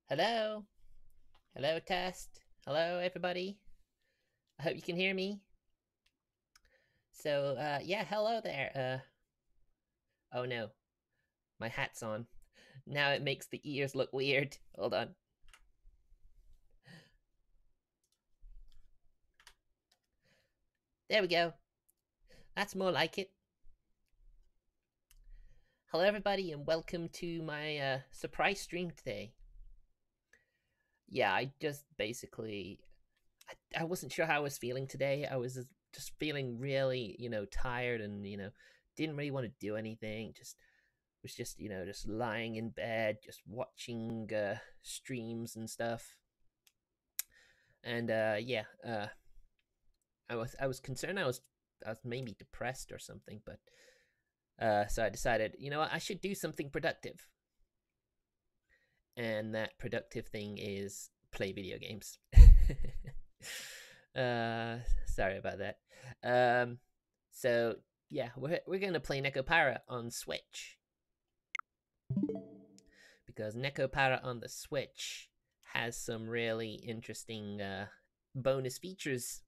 Hello? Hello, test? Hello, everybody? I hope you can hear me. So, yeah, hello there. Oh no, my hat's on. Now it makes the ears look weird. Hold on. There we go. That's more like it. Hello, everybody, and welcome to my surprise stream today. Yeah, I just basically... I wasn't sure how I was feeling today. I was just feeling really, tired and, didn't really want to do anything. Was just lying in bed, just watching streams and stuff. And yeah, I was concerned I was maybe depressed or something, but so I decided, you know what, I should do something productive. And that productive thing is play video games. Sorry about that. So yeah, we're gonna play Nekopara on Switch. Because Nekopara on the Switch has some really interesting bonus features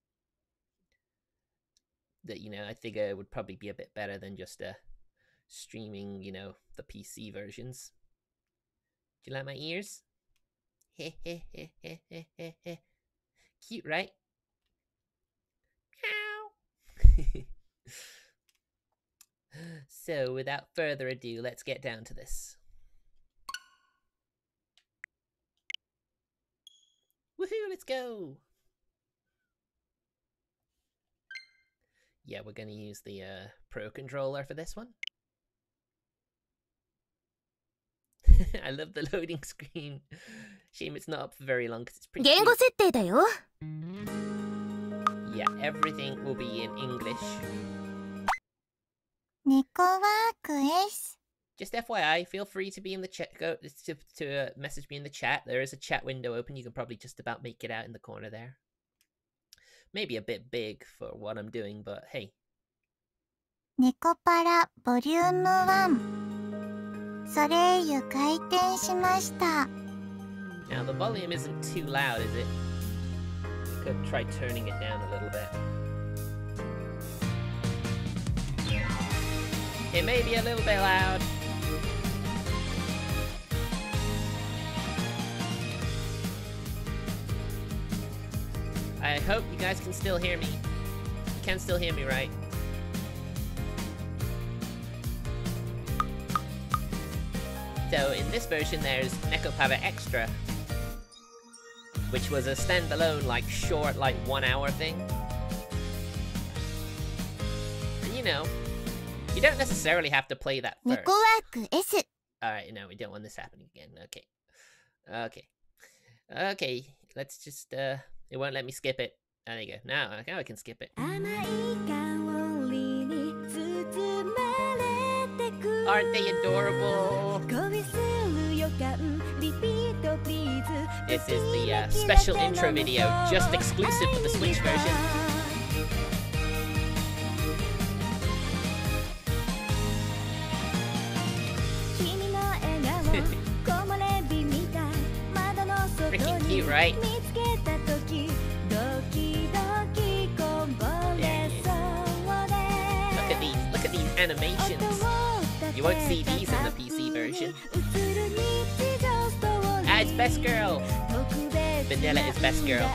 that, I think would probably be a bit better than just streaming, the PC versions. Do you like my ears? Cute, right? Meow. So, without further ado, let's get down to this. Woohoo, let's go! Yeah, we're gonna use the Pro Controller for this one. I love the loading screen. Shame it's not up for very long because it's pretty cute. Yeah, everything will be in English. Just FYI, feel free to be in the chat. Go to message me in the chat. There is a chat window open. You can probably just about make it out in the corner there. Maybe a bit big for what I'm doing, but hey. Nekopara Volume 1. Now the volume isn't too loud, is it? We could try turning it down a little bit. It may be a little bit loud. I hope you guys can still hear me. You can still hear me, right? So in this version there's Nekopara Extra, which was a standalone, short, 1 hour thing. And you don't necessarily have to play that first. Alright, no, we don't want this happening again. Okay, let's just, it won't let me skip it. There you go. Now I can skip it. Aren't they adorable? This is the special intro video, just exclusive for the Switch version. Freaking cute, right? Look at these animations. You won't see these in the PC version. Ah, it's Best Girl. Vanilla is Best Girl.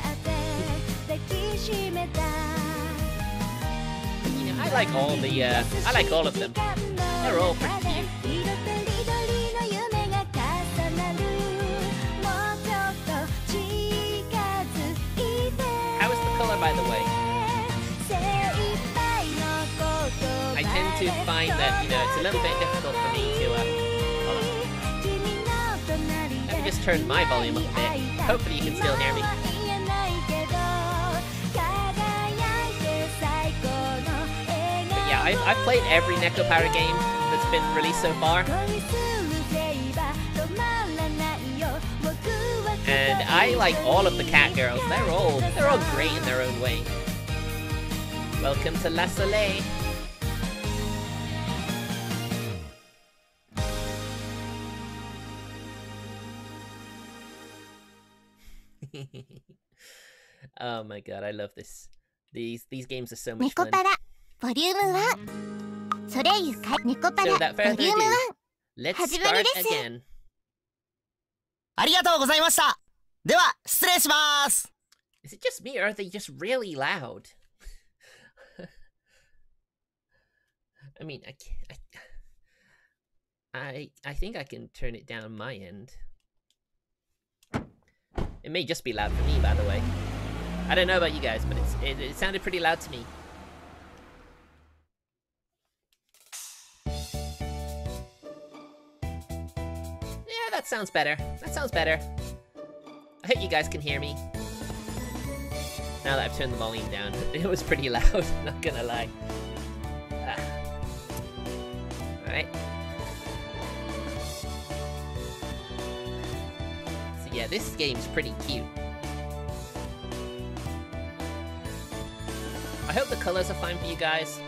I like all the I like all of them. They're all pretty cute. How is the color, by the way? I tend to find that, it's a little bit difficult for me to, hold on. Let me just turn my volume up a bit. Hopefully you can still hear me. But yeah, I've played every Nekopara game that's been released so far. And I like all of the cat girls. They're all great in their own way. Welcome to La Soleil. Oh my god, I love this. These games are so much fun. Nekopara Volume 1 それゆか Nekopara So without further Volume ado, 1 let's 始まり start です again. ありがとうございました。では、失礼します。Is it just me or are they just really loud? I mean, I think I can turn it down my end. It may just be loud for me, by the way. I don't know about you guys, but it sounded pretty loud to me. Yeah, that sounds better. That sounds better. I hope you guys can hear me. Now that I've turned the volume down, it was pretty loud, not gonna lie. Alright. So yeah, this game's pretty cute. I hope the colors are fine for you guys.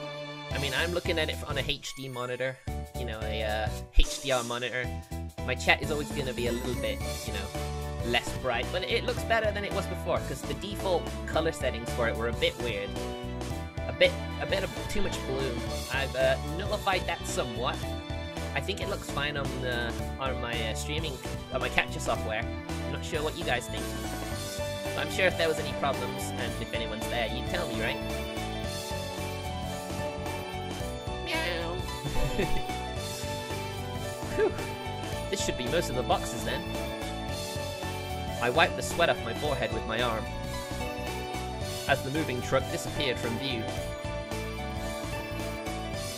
I mean, I'm looking at it on a HD monitor, you know, a HDR monitor. My chat is always gonna be a little bit, you know, less bright, but it looks better than it was before, because the default color settings for it were a bit weird. A bit of too much blue. I've nullified that somewhat. I think it looks fine on my streaming, on my capture software. I'm not sure what you guys think. But I'm sure if there was any problems, and if anyone's there, you'd tell me, right? Meow. Whew. This should be most of the boxes then. I wiped the sweat off my forehead with my arm as the moving truck disappeared from view.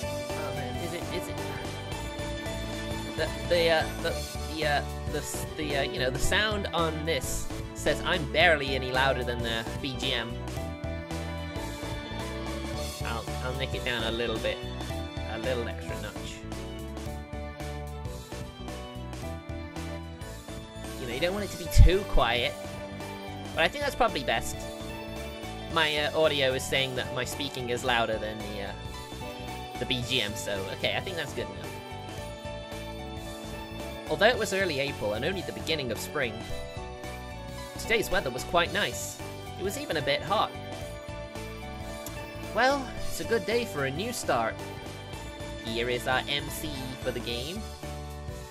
Oh man, is it you know, the sound on this says I'm barely any louder than the BGM. I'll nick it down a little bit, a little extra notch. You know, you don't want it to be too quiet, but I think that's probably best. My audio is saying that my speaking is louder than the BGM, so okay, I think that's good enough. Although it was early April and only the beginning of spring, today's weather was quite nice. It was even a bit hot. Well, it's a good day for a new start. Here is our MC for the game,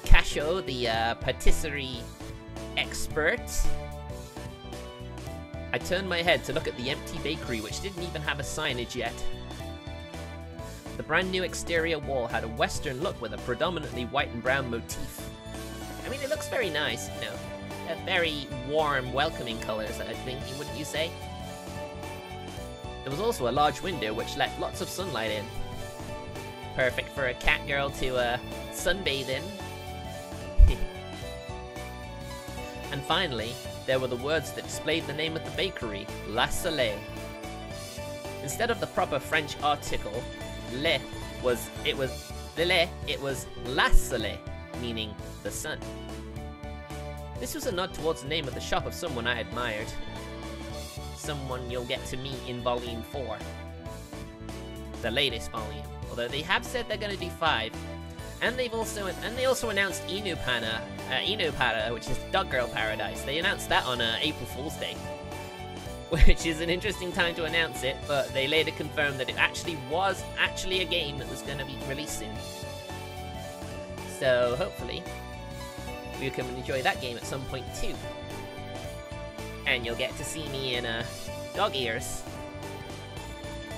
Kashou, the patisserie expert. I turned my head to look at the empty bakery, which didn't even have a signage yet. The brand new exterior wall had a western look with a predominantly white and brown motif. I mean, it looks very nice, you know, very warm, welcoming colours, I think, wouldn't you say? There was also a large window which let lots of sunlight in. Perfect for a cat girl to sunbathe in. And finally, there were the words that displayed the name of the bakery, La Soleil. Instead of the proper French article, le, it was La Soleil, meaning the sun. This was a nod towards the name of the shop of someone I admired. Someone you'll get to meet in Volume 4. The latest volume, although they have said they're going to do 5. And they also announced Inupara, which is Dog Girl Paradise. They announced that on April Fool's Day, which is an interesting time to announce it, but they later confirmed that it was actually a game that was going to be released soon. So hopefully we can enjoy that game at some point too. And you'll get to see me in dog ears.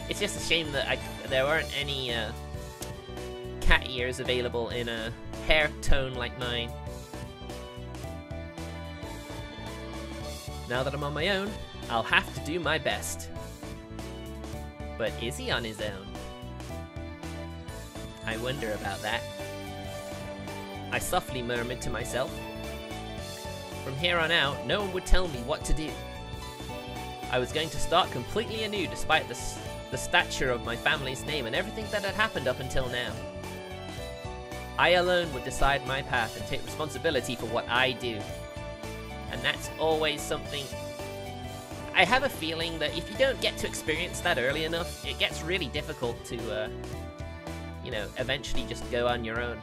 It's just a shame that there weren't any cat ears available in a hair tone like mine. Now that I'm on my own, I'll have to do my best. But is he on his own? I wonder about that. I softly murmured to myself. From here on out, no one would tell me what to do. I was going to start completely anew despite the stature of my family's name and everything that had happened up until now. I alone would decide my path and take responsibility for what I do. And that's always something... I have a feeling that if you don't get to experience that early enough, it gets really difficult to, you know, eventually just go on your own.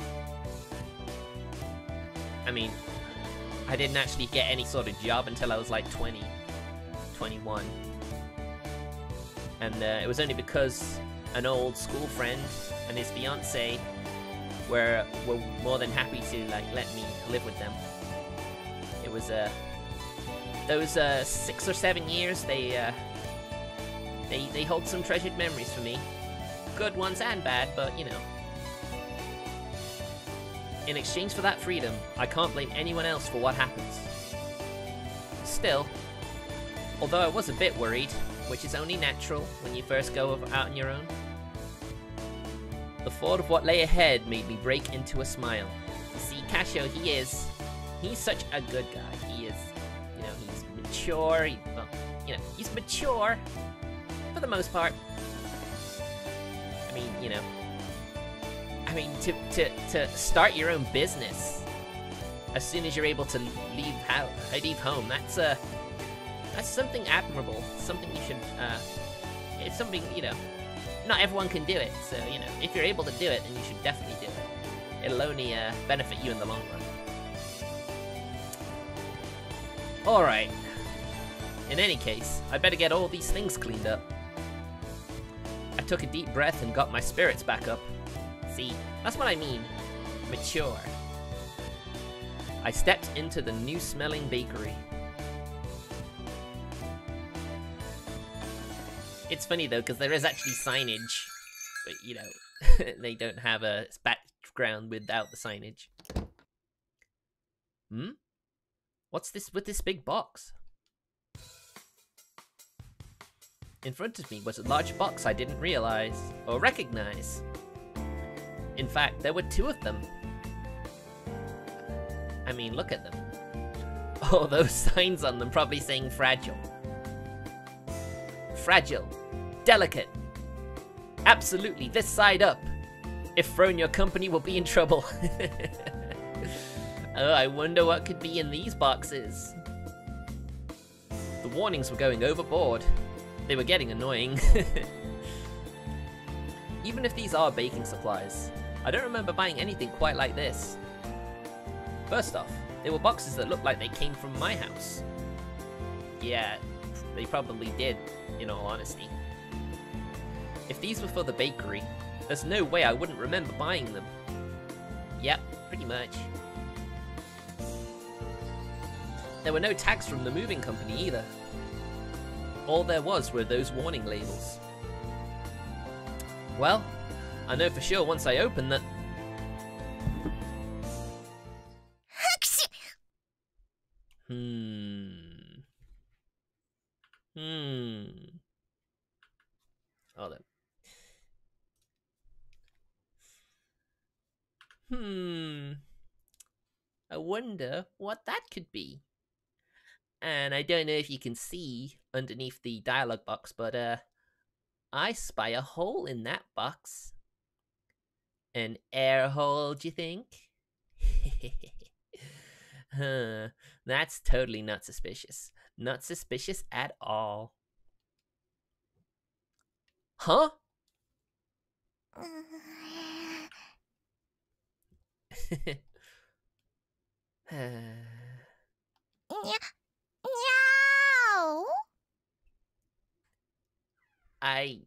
I mean, I didn't actually get any sort of job until I was like 20, 21. And it was only because an old school friend and his fiance were more than happy to like let me live with them. It was those 6 or 7 years, they hold some treasured memories for me. Good ones and bad, but you know. In exchange for that freedom, I can't blame anyone else for what happens. Still, although I was a bit worried, which is only natural when you first go out on your own, the thought of what lay ahead made me break into a smile. You see, Kashou, he's such a good guy. He is, you know, he's mature, he's mature, for the most part. I mean, to start your own business as soon as you're able to leave home, that's something admirable. Something you should, it's something, you know, not everyone can do it. So, you know, if you're able to do it, then you should definitely do it. It'll only benefit you in the long run. Alright. In any case, I better get all these things cleaned up. I took a deep breath and got my spirits back up. See, that's what I mean. Mature. I stepped into the new-smelling bakery. It's funny though, because there is actually signage, but you know, they don't have a background without the signage. Hmm? What's this with this big box? In front of me was a large box I didn't realize or recognize. In fact, there were 2 of them. I mean, look at them. Oh, those signs on them probably saying fragile. Fragile. Delicate. Absolutely, this side up. If thrown, your company will be in trouble. Oh, I wonder what could be in these boxes. The warnings were going overboard. They were getting annoying. Even if these are baking supplies, I don't remember buying anything quite like this. First off, they were boxes that looked like they came from my house. Yeah, they probably did, in all honesty. If these were for the bakery, there's no way I wouldn't remember buying them. Yep, pretty much. There were no tags from the moving company either. All there was were those warning labels. Well, I know for sure once I open that... Hold on. I wonder what that could be. And I don't know if you can see underneath the dialogue box, but I spy a hole in that box. An air hole, do you think? Huh, that's totally not suspicious. Not suspicious at all. Huh? I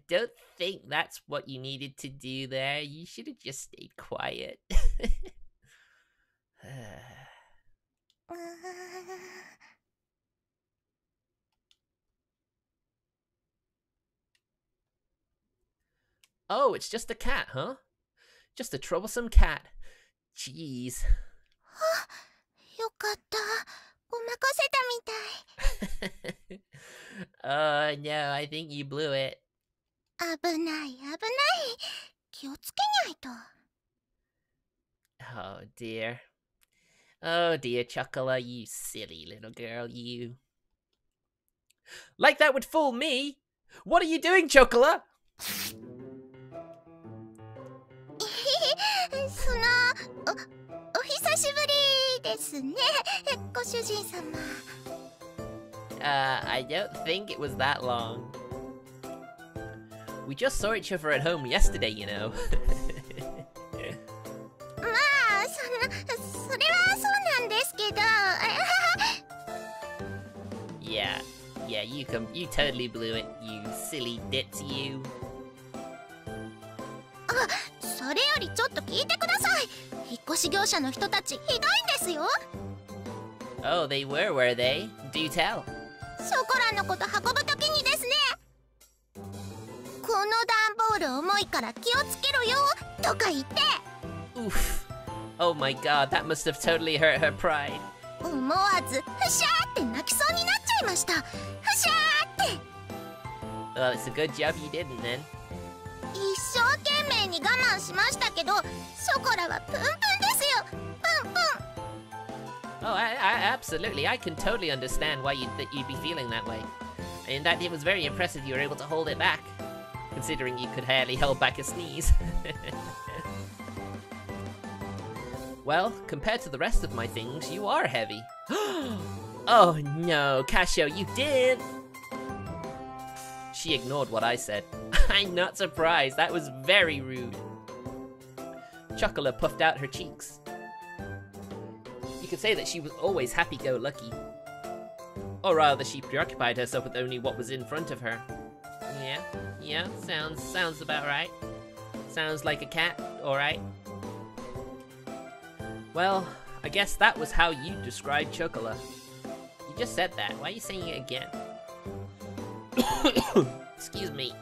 don't think that's what you needed to do there. You should have just stayed quiet. Oh, it's just a cat, huh? Just a troublesome cat. Jeez. よかった。ごまかせたみたい。Oh no, I think you blew it. 危ない危ない。気をつけないと。Oh dear. Oh dear, Chocola, you silly little girl, you. Like that would fool me! What are you doing, Chocola? お久しぶりですね、ご主人様。I don't think it was that long. We just saw each other at home yesterday, you know. まあ、それは Yeah, you totally blew it, you silly ditz, you. それよりちょっと聞いてください。引っ越し業者の人たちひどいんですよ。 Oh, they were they? Do tell. ショコラのこと運ぶときにですね、この段ボール重いから気をつけろよとか言って、 Oof. Oh my god, that must have totally hurt her pride. 思わずふしゃーって泣きそうになっちゃいました。ふしゃーって。 Well, it's a good job you didn't then. 一生懸命に我慢しましたけど、ショコラはプンプンですよ。プンプン。 Oh, absolutely. I can totally understand why you'd be feeling that way. In fact, it was very impressive you were able to hold it back, considering you could hardly hold back a sneeze. Well, compared to the rest of my things, you are heavy. Oh no, Kashou, you did! She ignored what I said. I'm not surprised, that was very rude. Chocolate puffed out her cheeks. You could say that she was always happy-go-lucky. Or rather, she preoccupied herself with only what was in front of her. Yeah, sounds about right. Sounds like a cat, alright. Well, I guess that was how you described Chocolate. You just said that, why are you saying it again? Excuse me.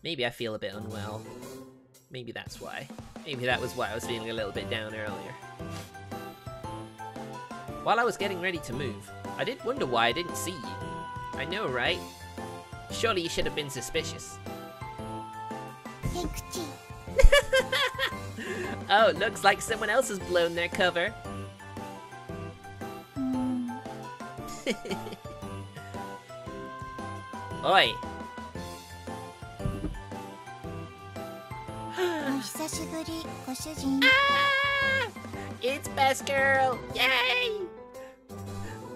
Maybe I feel a bit unwell. Maybe that's why. Maybe that was why I was feeling a little bit down earlier. While I was getting ready to move, I did wonder why I didn't see you. I know, right? Surely you should have been suspicious. Oh, looks like someone else has blown their cover. Oi! お久しぶり、ご主人。 Ah! It's Best Girl! Yay!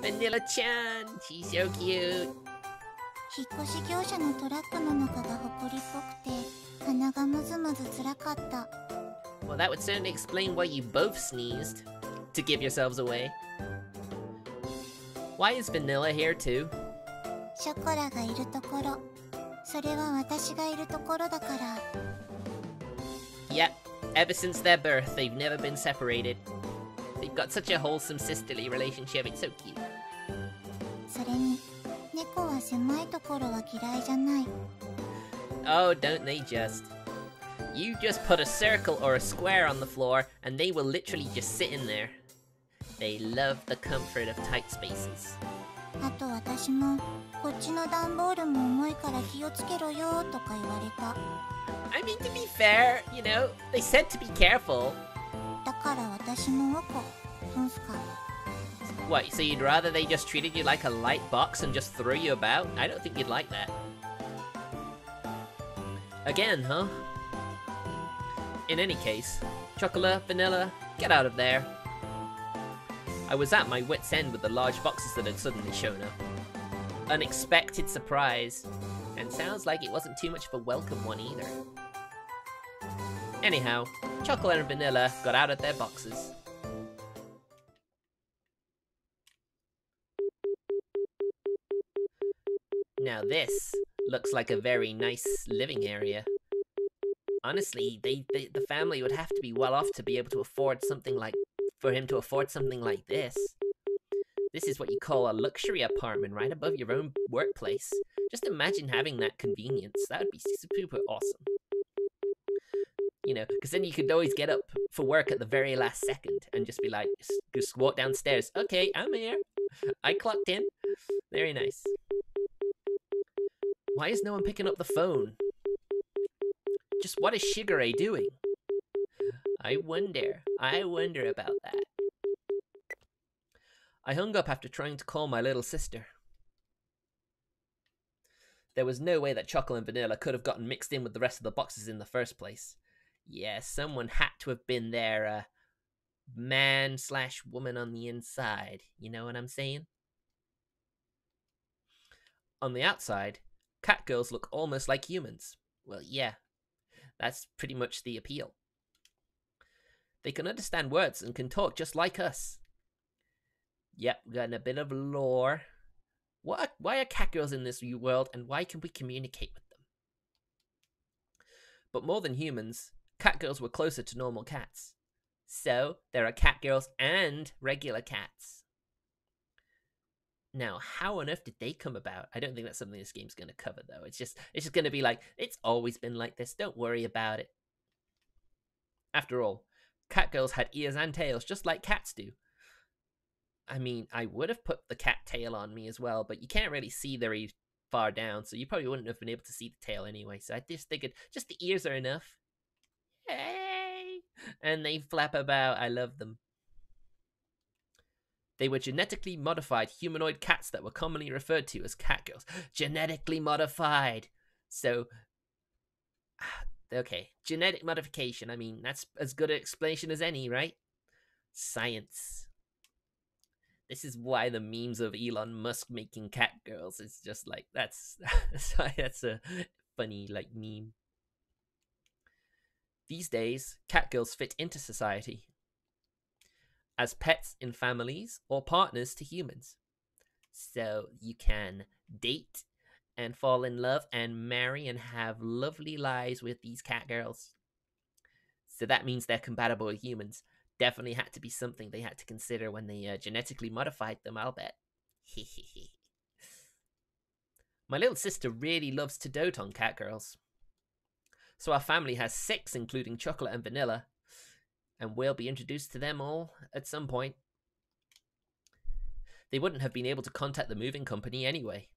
Vanilla-chan! She's so cute! 引っ越し業者のトラックの中が埃っぽくて、鼻がムズムズつらかった。 Well, that would certainly explain why you both sneezed. To give yourselves away. Why is Vanilla here too? ショコラがいるところ、それは私がいるところだから。 Yep, ever since their birth, they've never been separated. They've got such a wholesome sisterly relationship, it's so cute. それに、猫は狭いところは嫌いじゃない。 Oh, don't they just. You just put a circle or a square on the floor, and they will literally just sit in there. They love the comfort of tight spaces. あと私も、こっちの段ボールも重いから気をつけろよとか言われた。 I mean, to be fair, you know, they said to be careful. だから私もおこ、そうすか。 What, so you'd rather they just treated you like a light box and just throw you about? I don't think you'd like that. Again, huh? In any case, Chocolate, Vanilla, get out of there. I was at my wit's end with the large boxes that had suddenly shown up. Unexpected surprise. And sounds like it wasn't too much of a welcome one either. Anyhow, Chocolate and Vanilla got out of their boxes. Now this looks like a very nice living area. Honestly, the family would have to be well off to be able to afford something like, for him to afford something like this. This is what you call a luxury apartment right above your own workplace. Just imagine having that convenience. That would be super awesome. You know, because then you could always get up for work at the very last second and just be like, just walk downstairs. Okay, I'm here. I clocked in. Very nice. Why is no one picking up the phone? Just what is Shigure doing? I wonder about that. I hung up after trying to call my little sister. There was no way that Chocolate and Vanilla could have gotten mixed in with the rest of the boxes in the first place. Yeah, someone had to have been their, man/woman on the inside. You know what I'm saying? On the outside, cat girls look almost like humans. Well, yeah. That's pretty much the appeal. They can understand words and can talk just like us. Yep, we got a bit of lore. Why are cat girls in this world, and why can we communicate with them? But more than humans, cat girls were closer to normal cats. So, there are cat girls and regular cats. Now, how on earth did they come about? I don't think that's something this game's going to cover, though. It's just going to be like, it's always been like this, don't worry about it. After all, cat girls had ears and tails, just like cats do. I mean, I would have put the cat tail on me as well, but you can't really see very far down, so you probably wouldn't have been able to see the tail anyway. So I just figured just the ears are enough. Hey! And they flap about. I love them. They were genetically modified humanoid cats that were commonly referred to as cat girls. Genetically modified. So, okay, genetic modification. I mean, that's as good an explanation as any, right? Science. This is why the memes of Elon Musk making cat girls is just like, that's a funny, like, meme. These days, cat girls fit into society as pets in families or partners to humans. So you can date and fall in love and marry and have lovely lives with these cat girls. So that means they're compatible with humans. Definitely had to be something they had to consider when they genetically modified them, I'll bet. My little sister really loves to dote on cat girls. So our family has 6, including chocolate and vanilla. And we'll be introduced to them all at some point. They wouldn't have been able to contact the moving company anyway.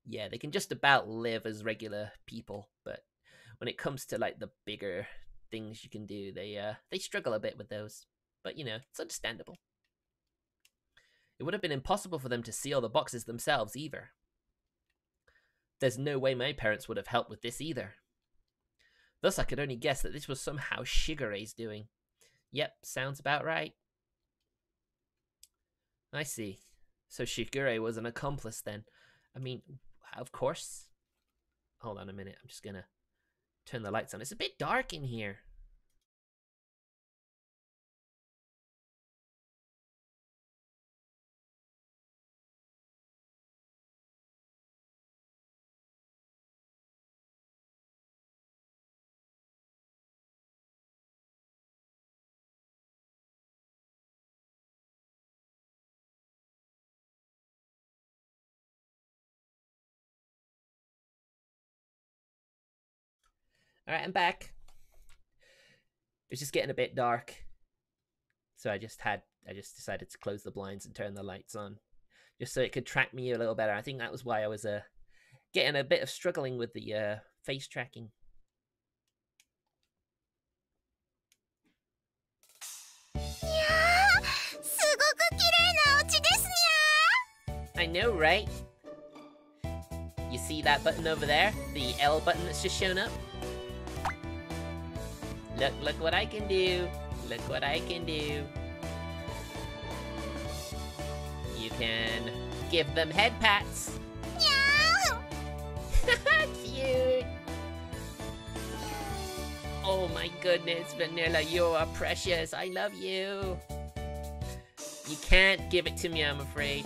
Yeah, they can just about live as regular people, but when it comes to like the bigger things you can do, they struggle a bit with those. But you know, it's understandable. It would have been impossible for them to seal the boxes themselves either. There's no way my parents would have helped with this either. Thus I could only guess that this was somehow Shigure's doing. Yep, sounds about right. I see. So Shigure was an accomplice then. I mean, of course. Hold on a minute, I'm just gonna turn the lights on. It's a bit dark in here. Alright, I'm back. It's just getting a bit dark. So I just decided to close the blinds and turn the lights on. Just so it could track me a little better. I think that was why I was getting a bit of struggling with the face tracking. I know, right? You see that button over there? The L button that's just shown up? Look what I can do. Look what I can do. You can give them head pats. Cute. Oh my goodness, Vanilla, you are precious. I love you. You can't give it to me, I'm afraid.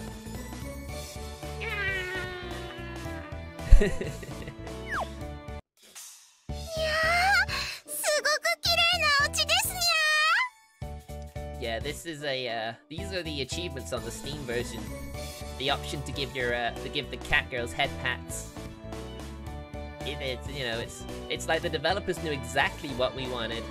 Yeah, this is these are the achievements on the Steam version. The option to give the cat girls head pats. It's you know, it's like the developers knew exactly what we wanted.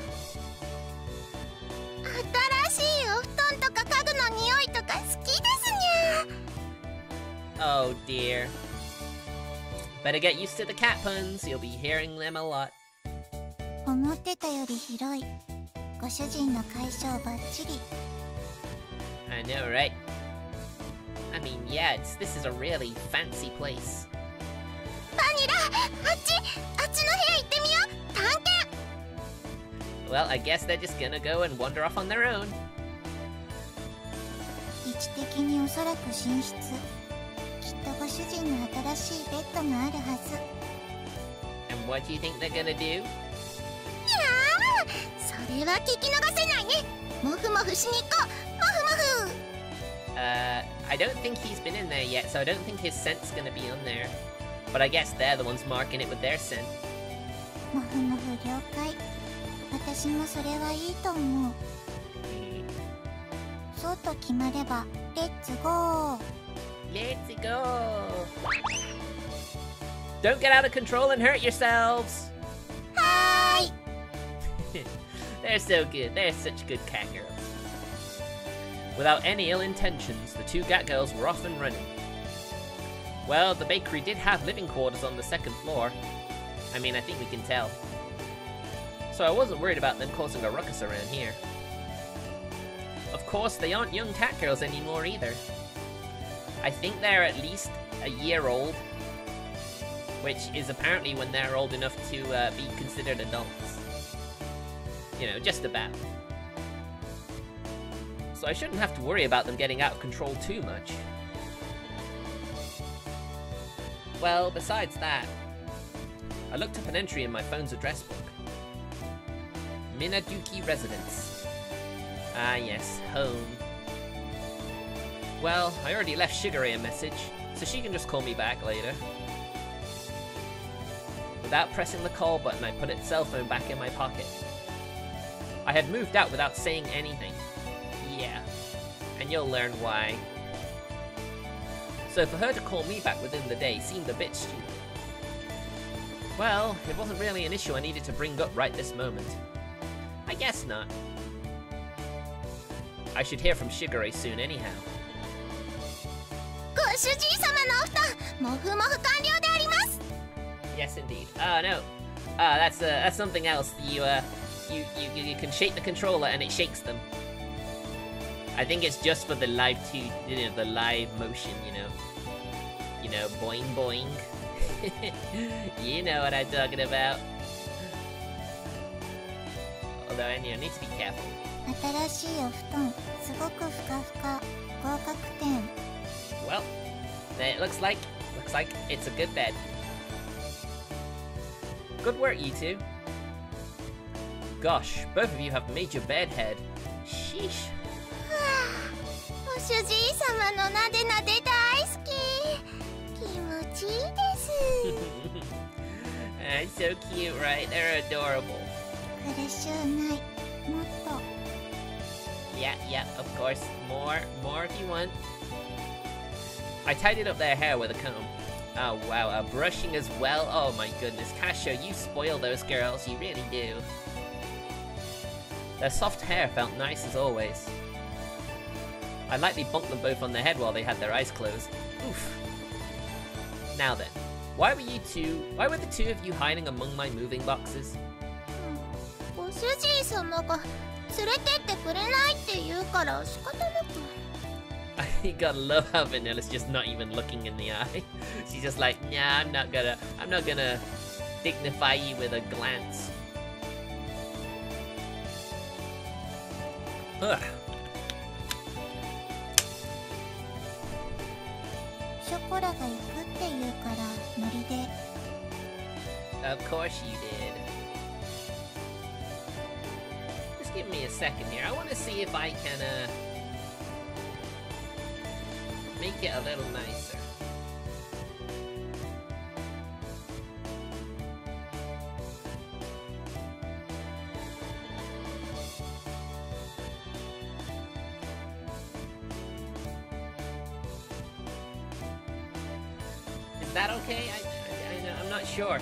Oh dear. Better get used to the cat puns, you'll be hearing them a lot. I know, right? I mean, yeah, this is a really fancy place. Well, I guess they're just gonna go and wander off on their own. And what do you think they're gonna do? I don't think he's been in there yet, so I don't think his scent's gonna be on there. But I guess they're the ones marking it with their scent. もふもふ了解。私もそれはいいと思う。そうと決まれば、レッツゴー。Let's go! Don't get out of control and hurt yourselves! はーい。 They're so good. They're such good cat girls. Without any ill intentions, the two cat girls were off and running. Well, the bakery did have living quarters on the second floor. I mean, I think we can tell. So I wasn't worried about them causing a ruckus around here. Of course, they aren't young cat girls anymore either. I think they're at least a year old, which is apparently when they're old enough to be considered adults. You know, just about. So I shouldn't have to worry about them getting out of control too much. Well, besides that, I looked up an entry in my phone's address book. Minaduki Residence. Ah yes, home. Well, I already left Shigure a message, so she can just call me back later. Without pressing the call button, I put its cell phone back in my pocket. I had moved out without saying anything. Yeah, and you'll learn why. So for her to call me back within the day seemed a bit stupid. Well, it wasn't really an issue I needed to bring up right this moment. I guess not. I should hear from Shigure soon anyhow. ご主人様のお布団、もふもふ完了であります。 Yes, indeed. No. That's something else. You can shake the controller and it shakes them. I think it's just for the live the live motion, you know. You know, boing boing. You know what I'm talking about. Although I need to be careful. 新しいお布団、すごくふかふか、合格点。 Well, it looks like it's a good bed. Good work, you two. Gosh, both of you have made your bed head. Sheesh. ご主人様のなでなで大好き。気持ちいいです。 It's so cute, right? They're adorable. 苦しゅうない。もっと。 Yeah, of course. More if you want. I tidied up their hair with a comb. Oh wow, brushing as well. Oh my goodness, Kashou, you spoil those girls, you really do. Their soft hair felt nice as always. I lightly bonked them both on the head while they had their eyes closed. Oof. Now then, why were the two of you hiding among my moving boxes? ご主人様が連れてってくれないって言うから仕方なく。 You gotta love how Vanilla's just not even looking in the eye. She's just like, nah, I'm not gonna dignify you with a glance. Ugh. ショコラが行くって言うからノリで。 Of course you did. Just give me a second here. I want to see if I can make it a little nicer. Is that okay? I'm not sure.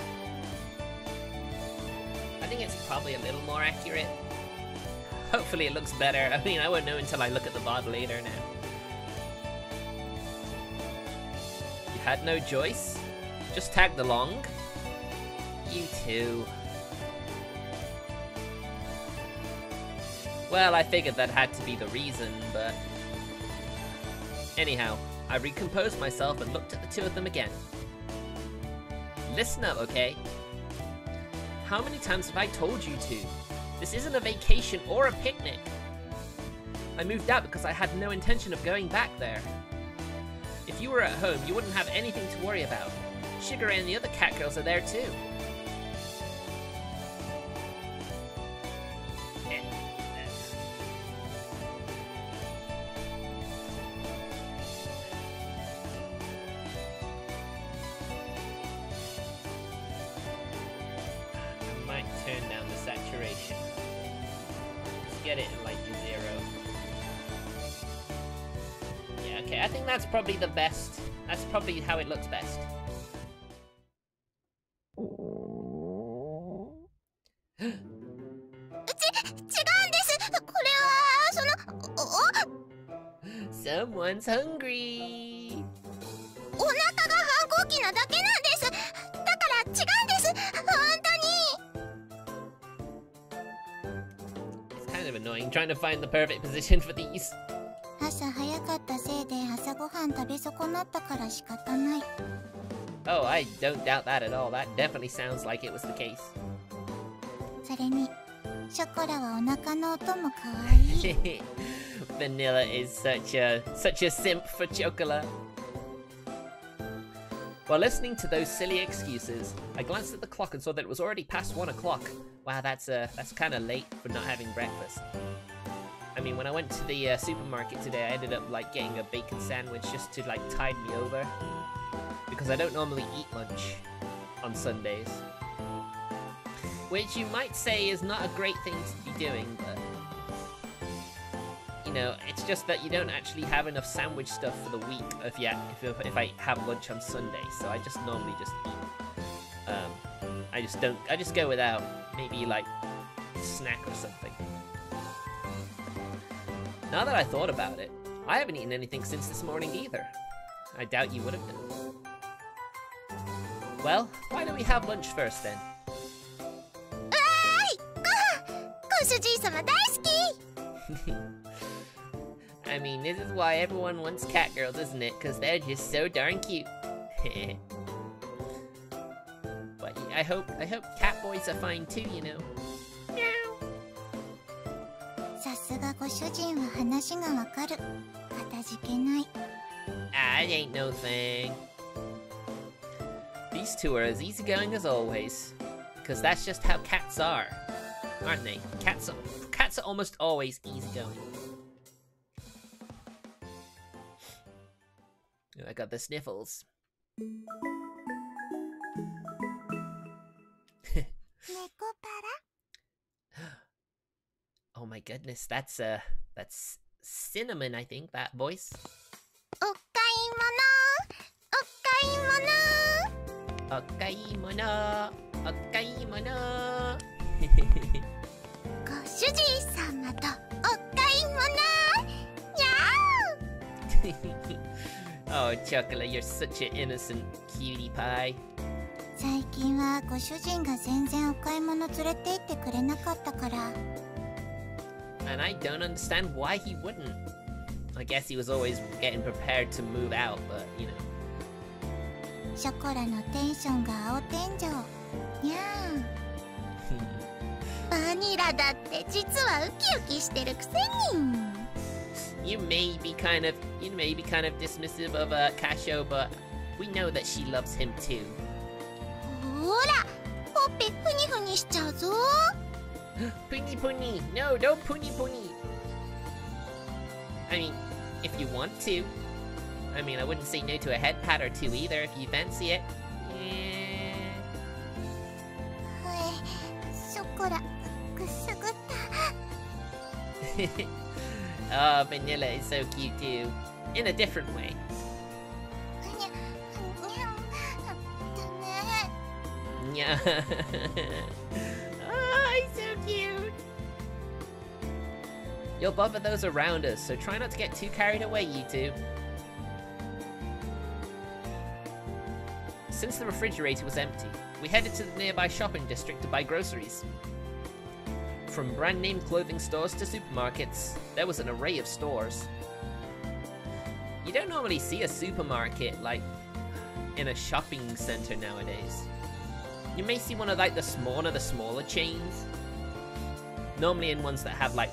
I think it's probably a little more accurate. Hopefully it looks better. I mean, I won't know until I look at the VOD later now. You had no choice? Just tagged along? You too. Well, I figured that had to be the reason, but... Anyhow, I recomposed myself and looked at the two of them again. Listen up, okay? How many times have I told you to? This isn't a vacation or a picnic. I moved out because I had no intention of going back there. If you were at home, you wouldn't have anything to worry about. Shigure and the other cat girls are there too. get it in like 0. Yeah, okay, I think that's probably the best. That's probably how it looks best. 違うんです。これはSomeone's hungry. お腹が反抗期なだけなんです。だから違うんです。本当に。 It's kind of annoying trying to find the perfect position for these. 朝早かったせいで朝ごはん食べ損なったから仕方ない。 Oh, I don't doubt that at all. That definitely sounds like it was the case. それにショコラはお腹の音も可愛い。Vanilla is such a simp for chocolate. While listening to those silly excuses, I glanced at the clock and saw that it was already past 1 o'clock. Wow, that's kind of late for not having breakfast. I mean, when I went to the supermarket today, I ended up like getting a bacon sandwich just to like tide me over, because I don't normally eat lunch on Sundays. Which you might say is not a great thing to be doing, but you know, it's just that you don't actually have enough sandwich stuff for the week if I have lunch on Sunday, so I just normally just eat. I just go without, maybe like a snack or something. Now that I thought about it, I haven't eaten anything since this morning either. I doubt you would have done. Well, why don't we have lunch first then? ご主人様大好き。 I mean, this is why everyone wants cat girls, isn't it? Because they're just so darn cute. But I hope cat boys are fine too, you know. Meow. さすがご主人は話がわかる。かたじけない。 Ah, it ain't no thing. These two are as easygoing as always, because that's just how cats are, aren't they? Cats are almost always easygoing. Oh, I got the sniffles. 猫パラ。 Oh my goodness, that's cinnamon, I think, that voice. お買い物。お買い物。 Okaimono, okaimono. ご主人様とお買い物。にゃ Oh, Chocolate, you're such an innocent cutie pie. 最近はご主人が全然お買い物連れて行ってくれなかったから。 And I don't understand why he wouldn't. I guess he was always getting prepared to move out, but, you know. ショコラのテンションが青天井。にゃー。バニラだって実はウキウキしてるくせに。 You may be kind of dismissive of Kashou, but we know that she loves him too. ほら、ほっぺふにふにしちゃうぞ。 Puni puni! No, don't puni puni! I mean, if you want to. I mean, I wouldn't say no to a head pat or two either if you fancy it. Yeah. ショコラ、くすぐった。 Oh, Vanilla is so cute too. In a different way. にゃ、にゃ、だね。 Yeah. Oh, he's so cute. You'll bother those around us, so try not to get too carried away, you two. Since the refrigerator was empty, we headed to the nearby shopping district to buy groceries. From brand name clothing stores to supermarkets, there was an array of stores. You don't normally see a supermarket like in a shopping center nowadays. You may see one of like the smaller chains. Normally in ones that have like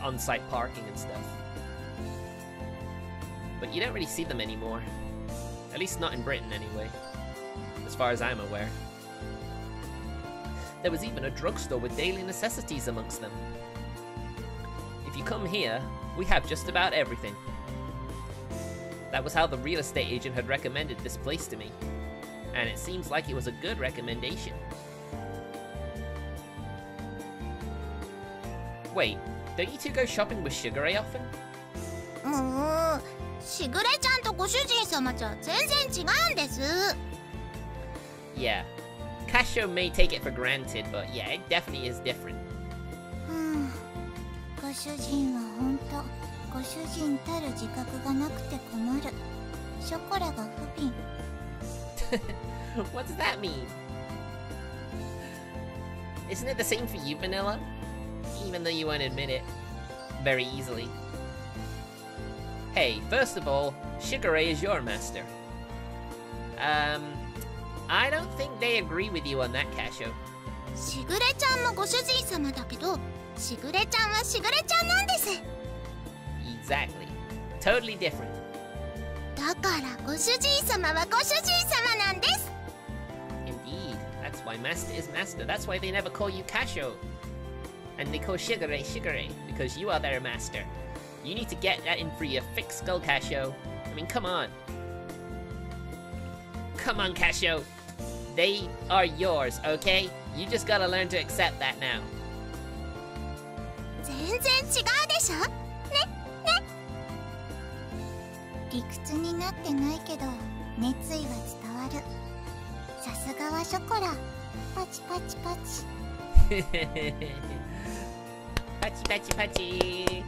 on-site parking and stuff. But you don't really see them anymore. At least not in Britain anyway, as far as I'm aware. There was even a drugstore with daily necessities amongst them. If you come here, we have just about everything. That was how the real estate agent had recommended this place to me, and it seems like it was a good recommendation. Wait, don't you two go shopping with Sugar Ray often? もうしぐれちゃんとご主人様じゃ全然違うんです。 Yeah. Kashou may take it for granted, but yeah, it definitely is different. ご主人は本当ご主人たる自覚がなくて困る。ショコラが不憫。What does that mean? Isn't it the same for you, Vanilla? Even though you won't admit it very easily. Hey, first of all, Sugar Ray is your master. I don't think they agree with you on that, Kashou. しぐれちゃんもご主人様だけど、しぐれちゃんはしぐれちゃんなんです。 Exactly. Totally different. だからご主人様はご主人様なんです。 Indeed. That's why Master is Master. That's why they never call you Kashou. And they call Sugar Ray, because you are their master. You need to get that in for your thick skull, Kashou. I mean, come on. Come on, Kashou. They are yours, okay? You just gotta learn to accept that now. 全然違うでしょ。ね、ね。理屈になってないけど、熱意は伝わる。さすがはショコラ。パチパチパチ。パチパチパチ。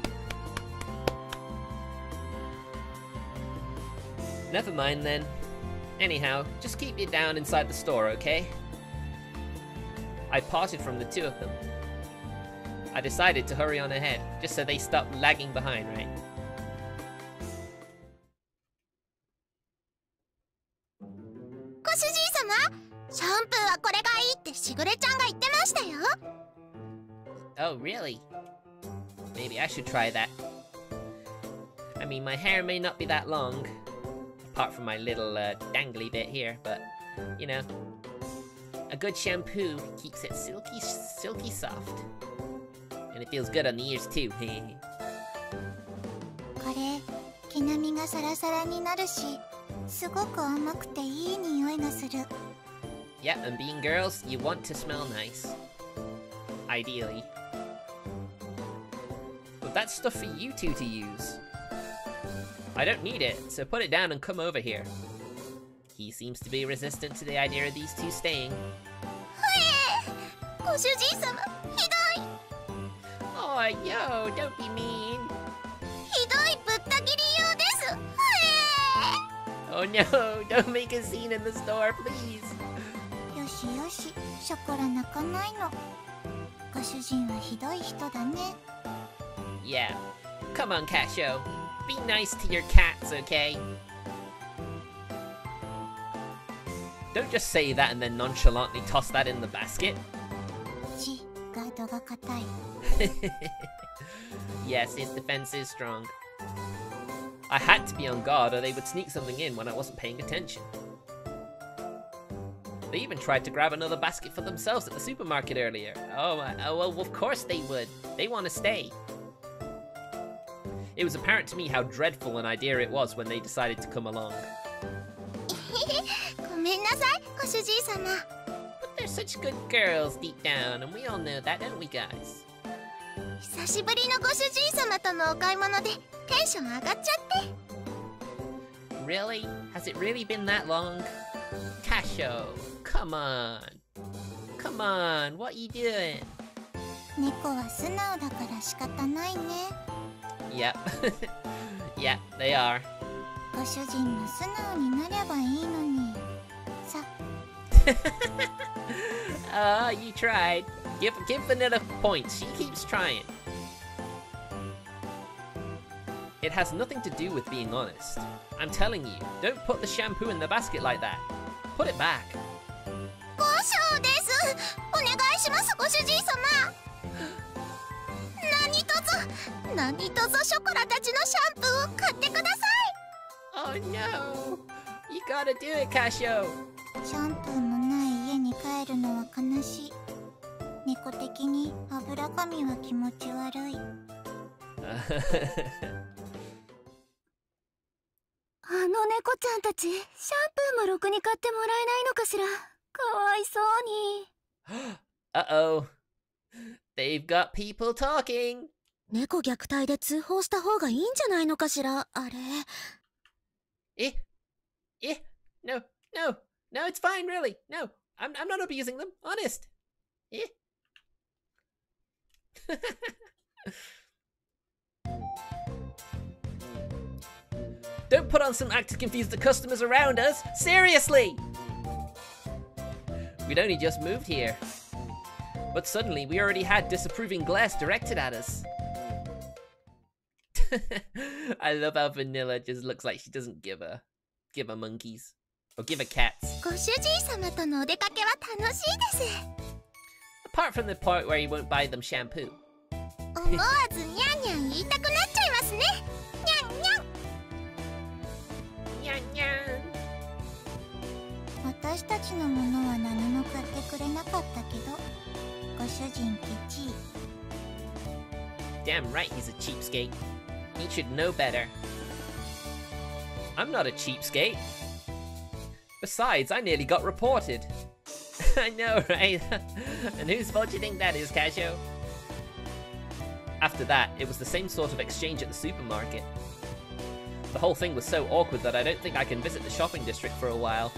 Never mind then. Anyhow, just keep it down inside the store, okay? I parted from the two of them. I decided to hurry on ahead, just so they stop lagging behind, right? ご主人様、シャンプーはこれがいいってしぐれちゃんが言ってましたよ。Oh, really? Maybe I should try that. I mean, my hair may not be that long, apart from my little dangly bit here, but, you know, a good shampoo keeps it silky soft. And it feels good on the ears too. これ、毛並みがサラサラになるし、すごく甘くていい匂いがする。Yeah, and being girls, you want to smell nice. Ideally. But that's stuff for you two to use. I don't need it, so put it down and come over here. He seems to be resistant to the idea of these two staying. ご主人様、ひどい。Oh, yo, don't be mean. ひどいぶった切りようです。Oh no, don't make a scene in the store, please. よしよし、ショコラ泣かないの。ご主人はひどい人だね。Yeah, come on, Kashou. Be nice to your cats, okay? Don't just say that and then nonchalantly toss that in the basket. ガードが硬い。Yes, his defense is strong. I had to be on guard or they would sneak something in when I wasn't paying attention. They even tried to grab another basket for themselves at the supermarket earlier. Oh, well, of course they would. They want to stay. It was apparent to me how dreadful an idea it was when they decided to come along. ごめんなさい、ご主人様。But they're such good girls deep down, and we all know that, don't we, guys? 久しぶりのご主人様とのお買い物でテンション上がっちゃって。Really? Has it really been that long? Kashou, come on. Come on, what you doing? 猫は素直だから仕方ないね。Yep. Yeah, they are. ご主人も素直になればいいのに。さ。Oh, you tried. Give Vanilla points. She keeps trying. It has nothing to do with being honest. I'm telling you, don't put the shampoo in the basket like that. Put it back. 交渉です。お願いします、ご主人様。何とぞショコラたちのシャンプーを買ってください。Oh no! You gotta do it, Kashou. シャンプーもない家に帰るのは悲しい。猫的に油髪は気持ち悪い。猫ちゃんたち、シャンプーもろくに買ってもらえないのかしら。かわいそうに。Uh-oh. They've got people talking. 猫虐待で通報した方がいいんじゃないのかしら、あれ。Eh? No, no, no, it's fine, really. No, I'm not abusing them, honest. Eh? Don't put on some act to confuse the customers around us. Seriously! We'd only just moved here. But suddenly, we already had disapproving glares directed at us. I love how Vanilla just looks like she doesn't give a monkeys. Or give a cats. ご主人様とのお出かけは楽しいです。 Apart from the part where he won't buy them shampoo. 思わずニャンニャン言いたくなっちゃいますね。ニャンニャン。 Nyan nyan. 私たちのものは何も買ってくれなかったけど、ご主人ケチ。 Damn right he's a cheapskate. He should know better. I'm not a cheapskate. Besides, I nearly got reported. I know, right? And whose fault do you think that is, Kashou? After that, it was the same sort of exchange at the supermarket. The whole thing was so awkward that I don't think I can visit the shopping district for a while.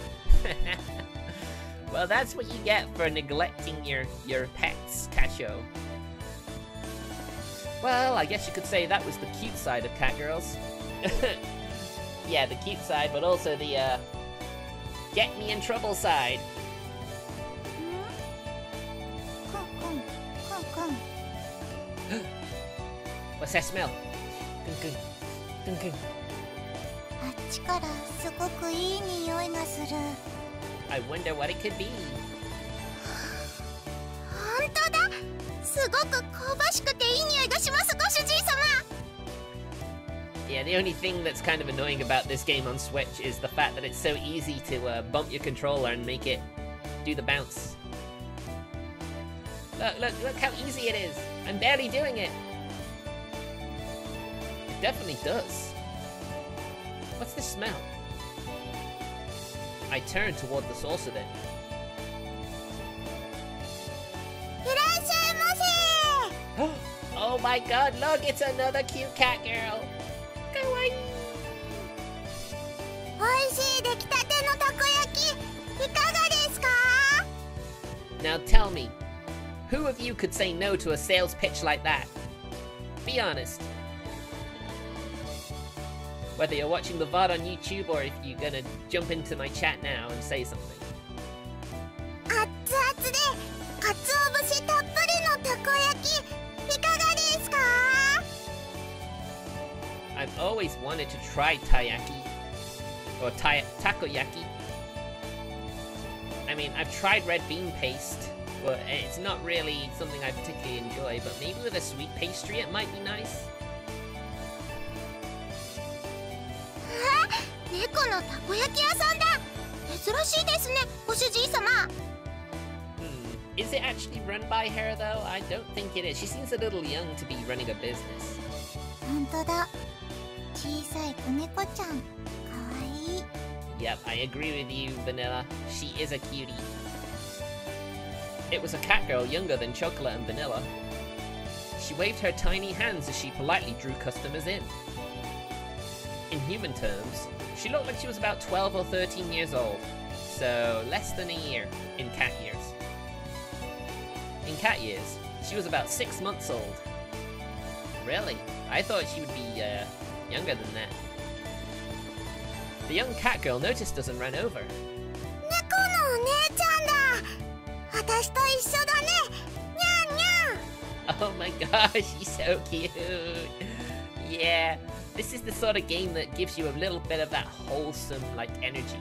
Well, that's what you get for neglecting your pets, Kashou. Well, I guess you could say that was the cute side of cat girls. Yeah, the cute side, but also the, get me in trouble side. What's that smell? Gung gung. Gung gung. あっちからすごくいい匂いがする。 I wonder what it could be. 本当だ。すごく香ばしくていい匂いがします、ご主人様。 Yeah, the only thing that's kind of annoying about this game on Switch is the fact that it's so easy to bump your controller and make it do the bounce. Look how easy it is. I'm barely doing it. It definitely does. What's this smell? I turn toward the source of it. いらっしゃいませ。 Oh my god, look, it's another cute cat girl. Kawaii. 美味しい出来たてのたこ焼き、いかがですか？ Now tell me, who of you could say no to a sales pitch like that? Be honest. Whether you're watching the VOD on YouTube or if you're gonna jump into my chat now and say something. 熱々で鰹節たっぷりのたこ焼き、いかがですか？ I've always wanted to try taiyaki. Or takoyaki. I mean, I've tried red bean paste, but it's not really something I particularly enjoy, but maybe with a sweet pastry it might be nice. 猫のたこ焼き屋さんだ。珍しいですね、ご主人様。 Is it actually run by her though? I don't think it is. She seems a little young to be running a business. 本当だ。小さい子猫ちゃん、かわいい。 Yep, I agree with you, Vanilla. She is a cutie. It was a cat girl younger than Chocolate and Vanilla. She waved her tiny hands as she politely drew customers in. In human terms, she looked like she was about 12 or 13 years old, so less than a year in cat years. In cat years, she was about 6 months old. Really? I thought she would be, younger than that. The young cat girl noticed us and ran over. 猫のお姉ちゃんだ。私と一緒だね。にゃんにゃん。 Oh my gosh, she's so cute! Yeah, this is the sort of game that gives you a little bit of that wholesome, like, energy.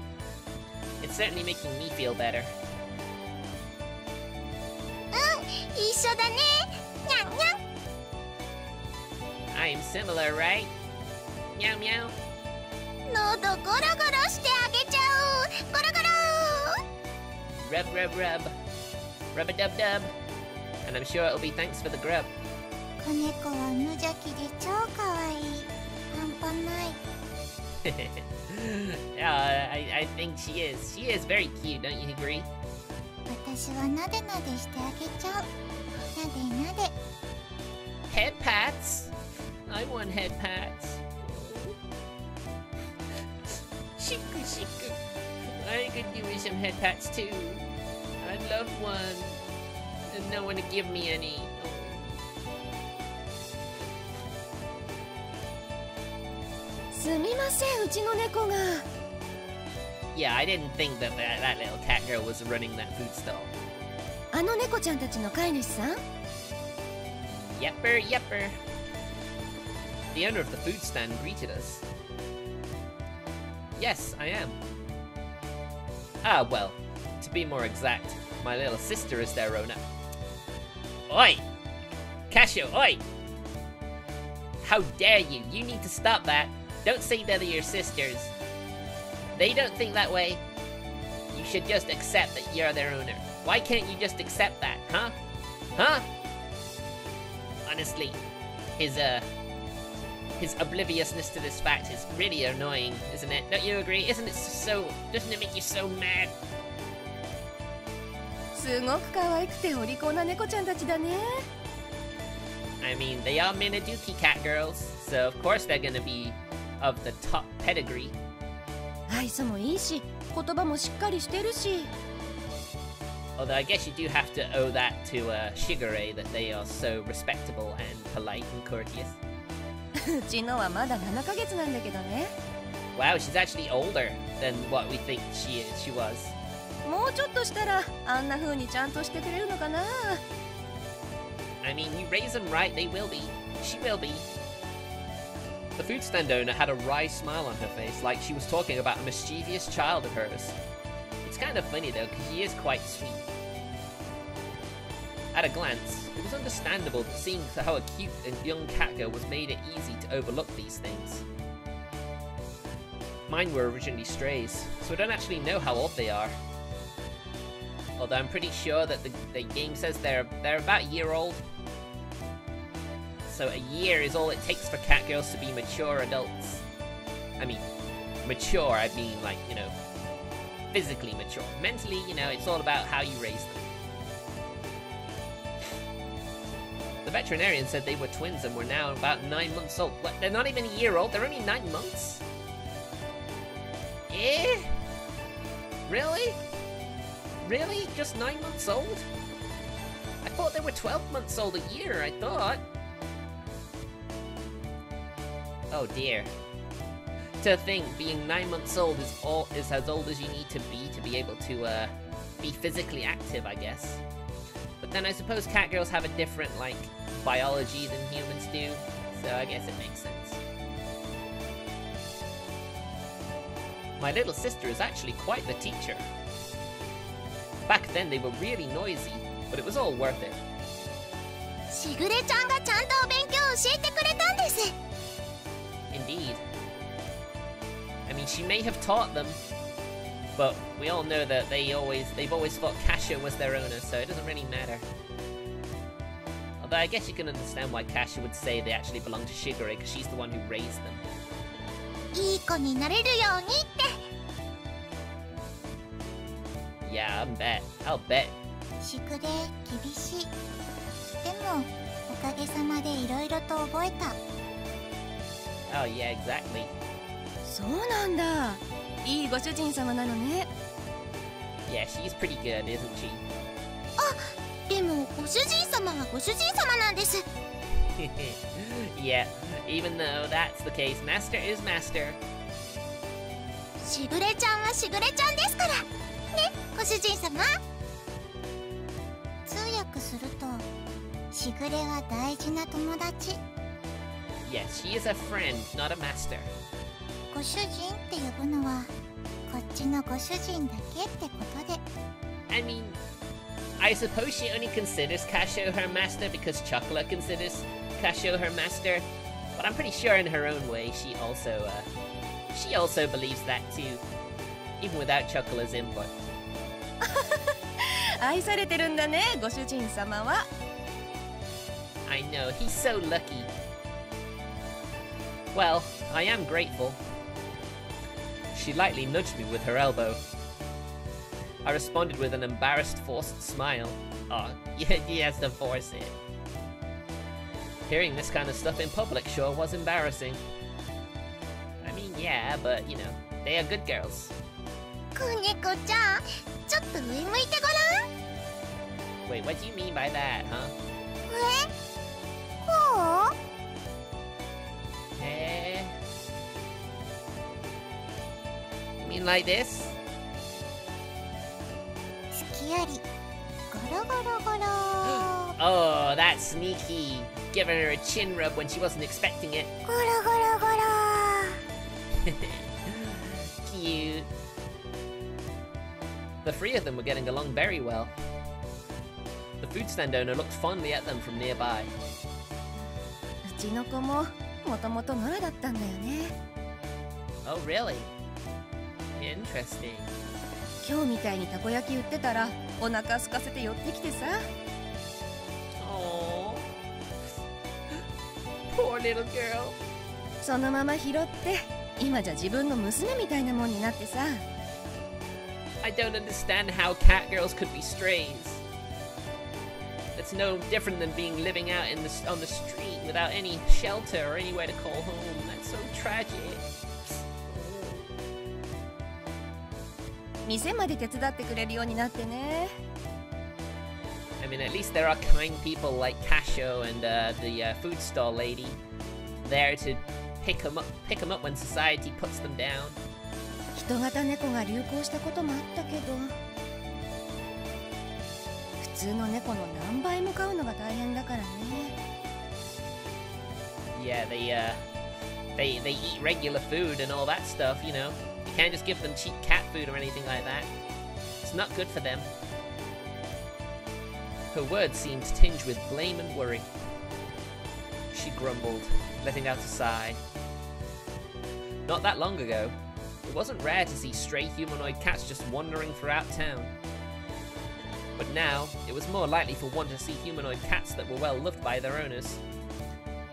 It's certainly making me feel better. 一緒だね。にゃんにゃん。 I am similar, right? Meow meow. 喉ゴロゴロしてあげちゃう。ゴロゴロ。 Rub rub rub. Rub a dub dub. And I'm sure it'll be thanks for the grub. 子猫は無邪気で超かわいい。半端ない。I think she is. She is very cute, don't you agree? 私はなでなでしてあげちゃう。なで。 Head pats? I want head pats. Shiku shiku. I could do with some head pats too. I'd love one. And no one to give me any. Yeah, I didn't think that that little cat girl was running that food stall. あの猫ちゃんたちの飼い主さん？ Yepper, yepper. The owner of the food stand greeted us. Yes, I am. Ah, well, to be more exact, my little sister is their owner. Oi! Kashou, oi! How dare you! You need to stop that. Don't say that they're your sisters. They don't think that way. You should just accept that you're their owner. Why can't you just accept that, huh? Huh? Honestly, his obliviousness to this fact is really annoying, isn't it? Don't you agree? Isn't it so... doesn't it make you so mad? すごく可愛くてお利口な猫ちゃんたちだね。I mean, they are Minaduki cat girls, so of course they're gonna be of the top pedigree. 愛想もいいし、言葉もしっかりしてるし。Although I guess you do have to owe that to Shigure, that they are so respectable and polite and courteous. うちのはまだ7ヶ月なんだけどね。Wow, she's actually older than what we think she was. もうちょっとしたらあんな風にちゃんとしてくれるのかな。I mean, you raise them right, they will be. She will be. The food stand owner had a wry smile on her face, like she was talking about a mischievous child of hers. It's kind of funny though, because she is quite sweet. At a glance, it was understandable that seeing how a cute and young cat girl was made it easy to overlook these things. Mine were originally strays, so I don't actually know how old they are. Although I'm pretty sure that the game says they're about a year old. So a year is all it takes for cat girls to be mature adults. I mean, mature, I mean like, you know, physically mature. Mentally, you know, it's all about how you raise them. The veterinarian said they were twins and were now about 9 months old. What, they're not even a year old? They're only 9 months? Eh? Really? Really? Just 9 months old? I thought they were 12 months old a year, I thought. Oh dear. To think being 9 months old is as old as you need to be able to be physically active, I guess. But then I suppose cat girls have a different, like, biology than humans do, so I guess it makes sense. My little sister is actually quite the teacher. Back then they were really noisy, but it was all worth it. しぐれちゃんがちゃんとお勉強を教えてくれたんです。 Indeed. I mean, she may have taught them, but we all know that they've always thought Kashou was their owner, so it doesn't really matter. Although I guess you can understand why Kashou would say they actually belong to Shigure, because she's the one who raised them. いい子になれるようにって。 Yeah, I'll bet. しぐれ厳しい。でもおかげさまでいろいろと覚えた。 Oh yeah, exactly. そうなんだ。いいご主人様なのね。 Yeah, she's pretty good, isn't she? あ、でもご主人様はご主人様なんです。 Yeah, even though that's the case, master is master. しぐれちゃんはしぐれちゃんですから。ね、ご主人様。通訳すると、しぐれは大事な友達。 Yes, she is a friend, not a master. ご主人って呼ぶのはこっちのご主人だけってことで。 I mean, I suppose she only considers Kashou her master because Chocolate considers Kashou her master, but I'm pretty sure in her own way she also believes that too, even without Chocolate's input. 愛されてるんだね、ご主人様は。 I know, he's so lucky. Well, I am grateful. She lightly nudged me with her elbow. I responded with an embarrassed, forced smile. Oh, yeah, he has to force it. Hearing this kind of stuff in public sure was embarrassing. I mean, yeah, but, you know, they are good girls. 子猫ちゃん、ちょっと上向いてごらん。 Wait, what do you mean by that, huh? え？こう？ You mean like this? すきより、ゴロゴロゴロ。Oh, that's sneaky. Giving her a chin rub when she wasn't expecting it. ゴロゴロゴロ。 Cute. The three of them were getting along very well. The food stand owner looked fondly at them from nearby. うちの子ももともと野良だったんだよね。 Oh, really? Interesting. 今日みたいにたこ焼き売ってたらお腹空かせて寄ってきてさ。 Oh, poor little girl. そのまま拾って今じゃ自分の娘みたいなもんになってさ。 I don't understand how cat girls could be strays. It's no different than being living out on the street without any shelter or anywhere to call home. That's so tragic. 店まで手伝ってくれるようになってね。 I mean, at least there are kind people like Kashou and the food stall lady there to pick them up when society puts them down. 人型猫が流行したこともあったけど、普通の猫の何倍も飼うのが大変だからね。 Yeah, they eat regular food and all that stuff, you know. You can't just give them cheap cat food or anything like that. It's not good for them. Her words seemed tinged with blame and worry. She grumbled, letting out a sigh. Not that long ago, it wasn't rare to see stray humanoid cats just wandering throughout town. But now, it was more likely for one to see humanoid cats that were well loved by their owners.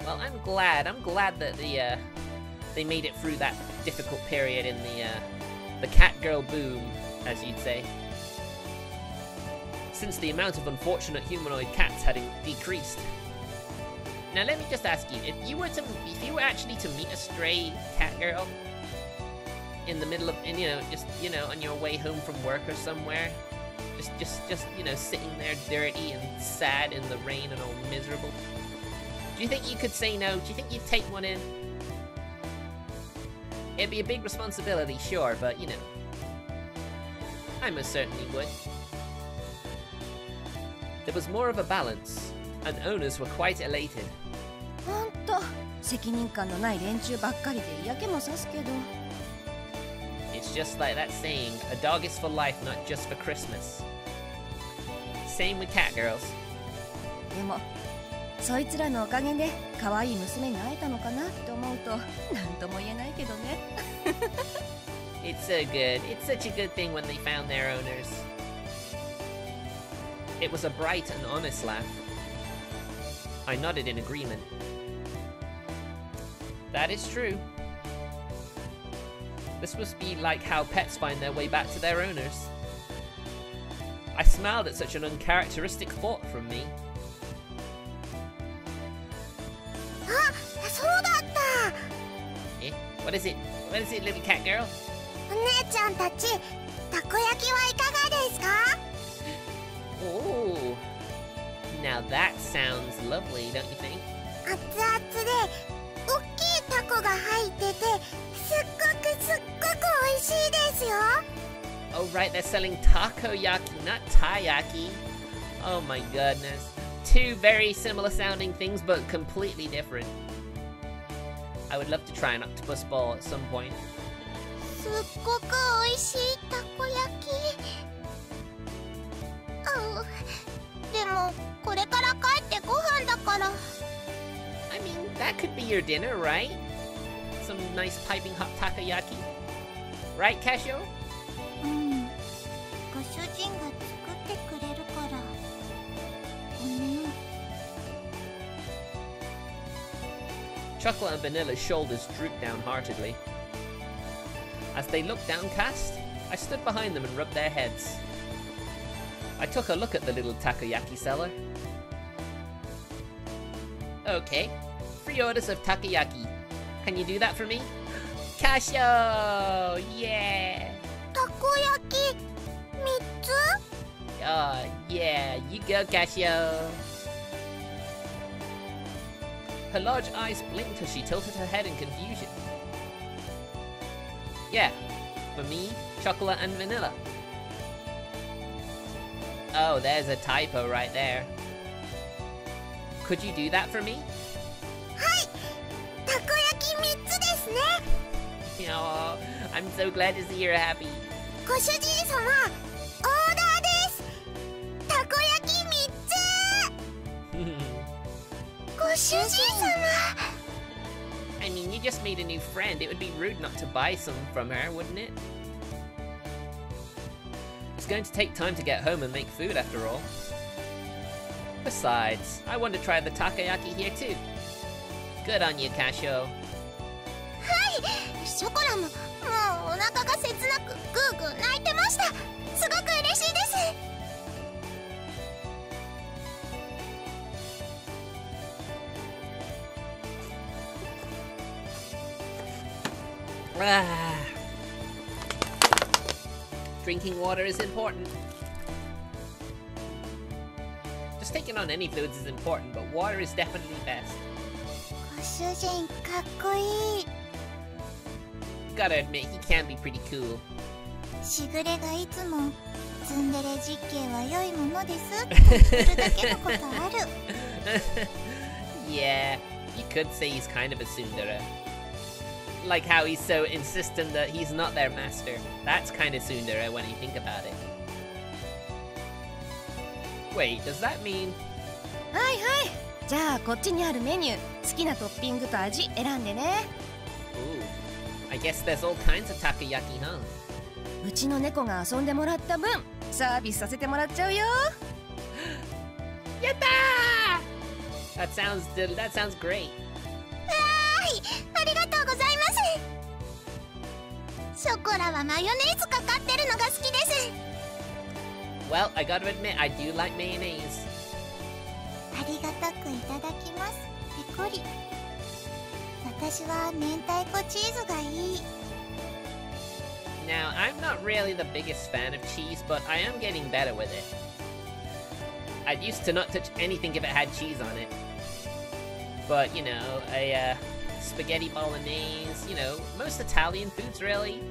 Well, I'm glad that they made it through that difficult period in the cat girl boom, as you'd say. Since the amount of unfortunate humanoid cats had decreased. Now let me just ask you, if you were actually to meet a stray cat girl in the middle of, on your way home from work or somewhere, just sitting there dirty and sad in the rain and all miserable, do you think you could say no? Do you think you'd take one in? It'd be a big responsibility, sure, but I most certainly would. There was more of a balance, and owners were quite elated. ほんと責任感のない連中ばっかりで嫌気もさすけど。 It's just like that saying, a dog is for life, not just for Christmas. Same with cat girls. でもそいつらのおかげで可愛い娘に会えたのかなって思うと何とも言えないけどね。It's such a good thing when they found their owners. It was a bright and honest laugh. I nodded in agreement. That is true. This must be like how pets find their way back to their owners. I smiled at such an uncharacteristic thought from me. あ、そうだった。 Eh? What is it? What is it, little cat girl? お姉ちゃんたち、たこ焼きはいかがですか？ Oh, now that sounds lovely, don't you think? 熱々で大きいタコが入ってて、すっごく美味しいですよ。 Oh right, they're selling takoyaki, not taiyaki. Oh my goodness. Two very similar sounding things, but completely different. I would love to try an octopus ball at some point. すっごく美味しいたこ焼き。でもこれから帰ってご飯だから。 I mean, that could be your dinner, right? Some nice piping hot takoyaki. Right, Kashou? うん。ご主人が作ってくれるから。ごめん。 Chocolate and Vanilla's shoulders drooped downheartedly. As they looked downcast, I stood behind them and rubbed their heads. I took a look at the little takoyaki seller. Okay, 3 orders of takoyaki. Can you do that for me? Kashou! Yeah! たこ焼き3つ Oh, yeah, you go, Kashou! Her large eyes blinked as she tilted her head in confusion. Yeah, for me, chocolate and vanilla. Oh, there's a typo right there. Could you do that for me? はいたこ焼き3つですね Oh, I'm so glad to see you're happy. ご主人様オーダーですたこ焼き3つご主人様 I mean, you just made a new friend. It would be rude not to buy some from her, wouldn't it? It's going to take time to get home and make food after all. Besides, I want to try the takoyaki here too. Good on you, Kashou. はいショコラももうお腹が切なくグーグー泣いてましたすごく嬉しいです Ah. Drinking water is important. Just taking on any fluids is important, but water is definitely best. ご主人かっこいい Gotta admit, he can be pretty cool. しぐれがいつもツンデレ実験は良いものですって言ってるだけのことある Yeah, you could say he's kind of a tsundere. Like how he's so insistent that he's not their master. That's kind of tsundere when you think about it. Wait, does that mean... はいはいじゃあこっちにあるメニュー好きなトッピングと味選んでね Ooh, I guess there's all kinds of takoyaki, huh? うちの猫が遊んでもらった分サービスさせてもらっちゃうよ Yatta! That sounds great. はいありがとうございますショコラはマヨネーズかかってるのが好きです Well, I gotta admit, I do like mayonnaise. ありがたくいただきますペコリ私は明太子チーズがいい Now, I'm not really the biggest fan of cheese, but I am getting better with it. I used to not touch anything if it had cheese on it. But, you know, a spaghetti bolognese, you know, most Italian foods really.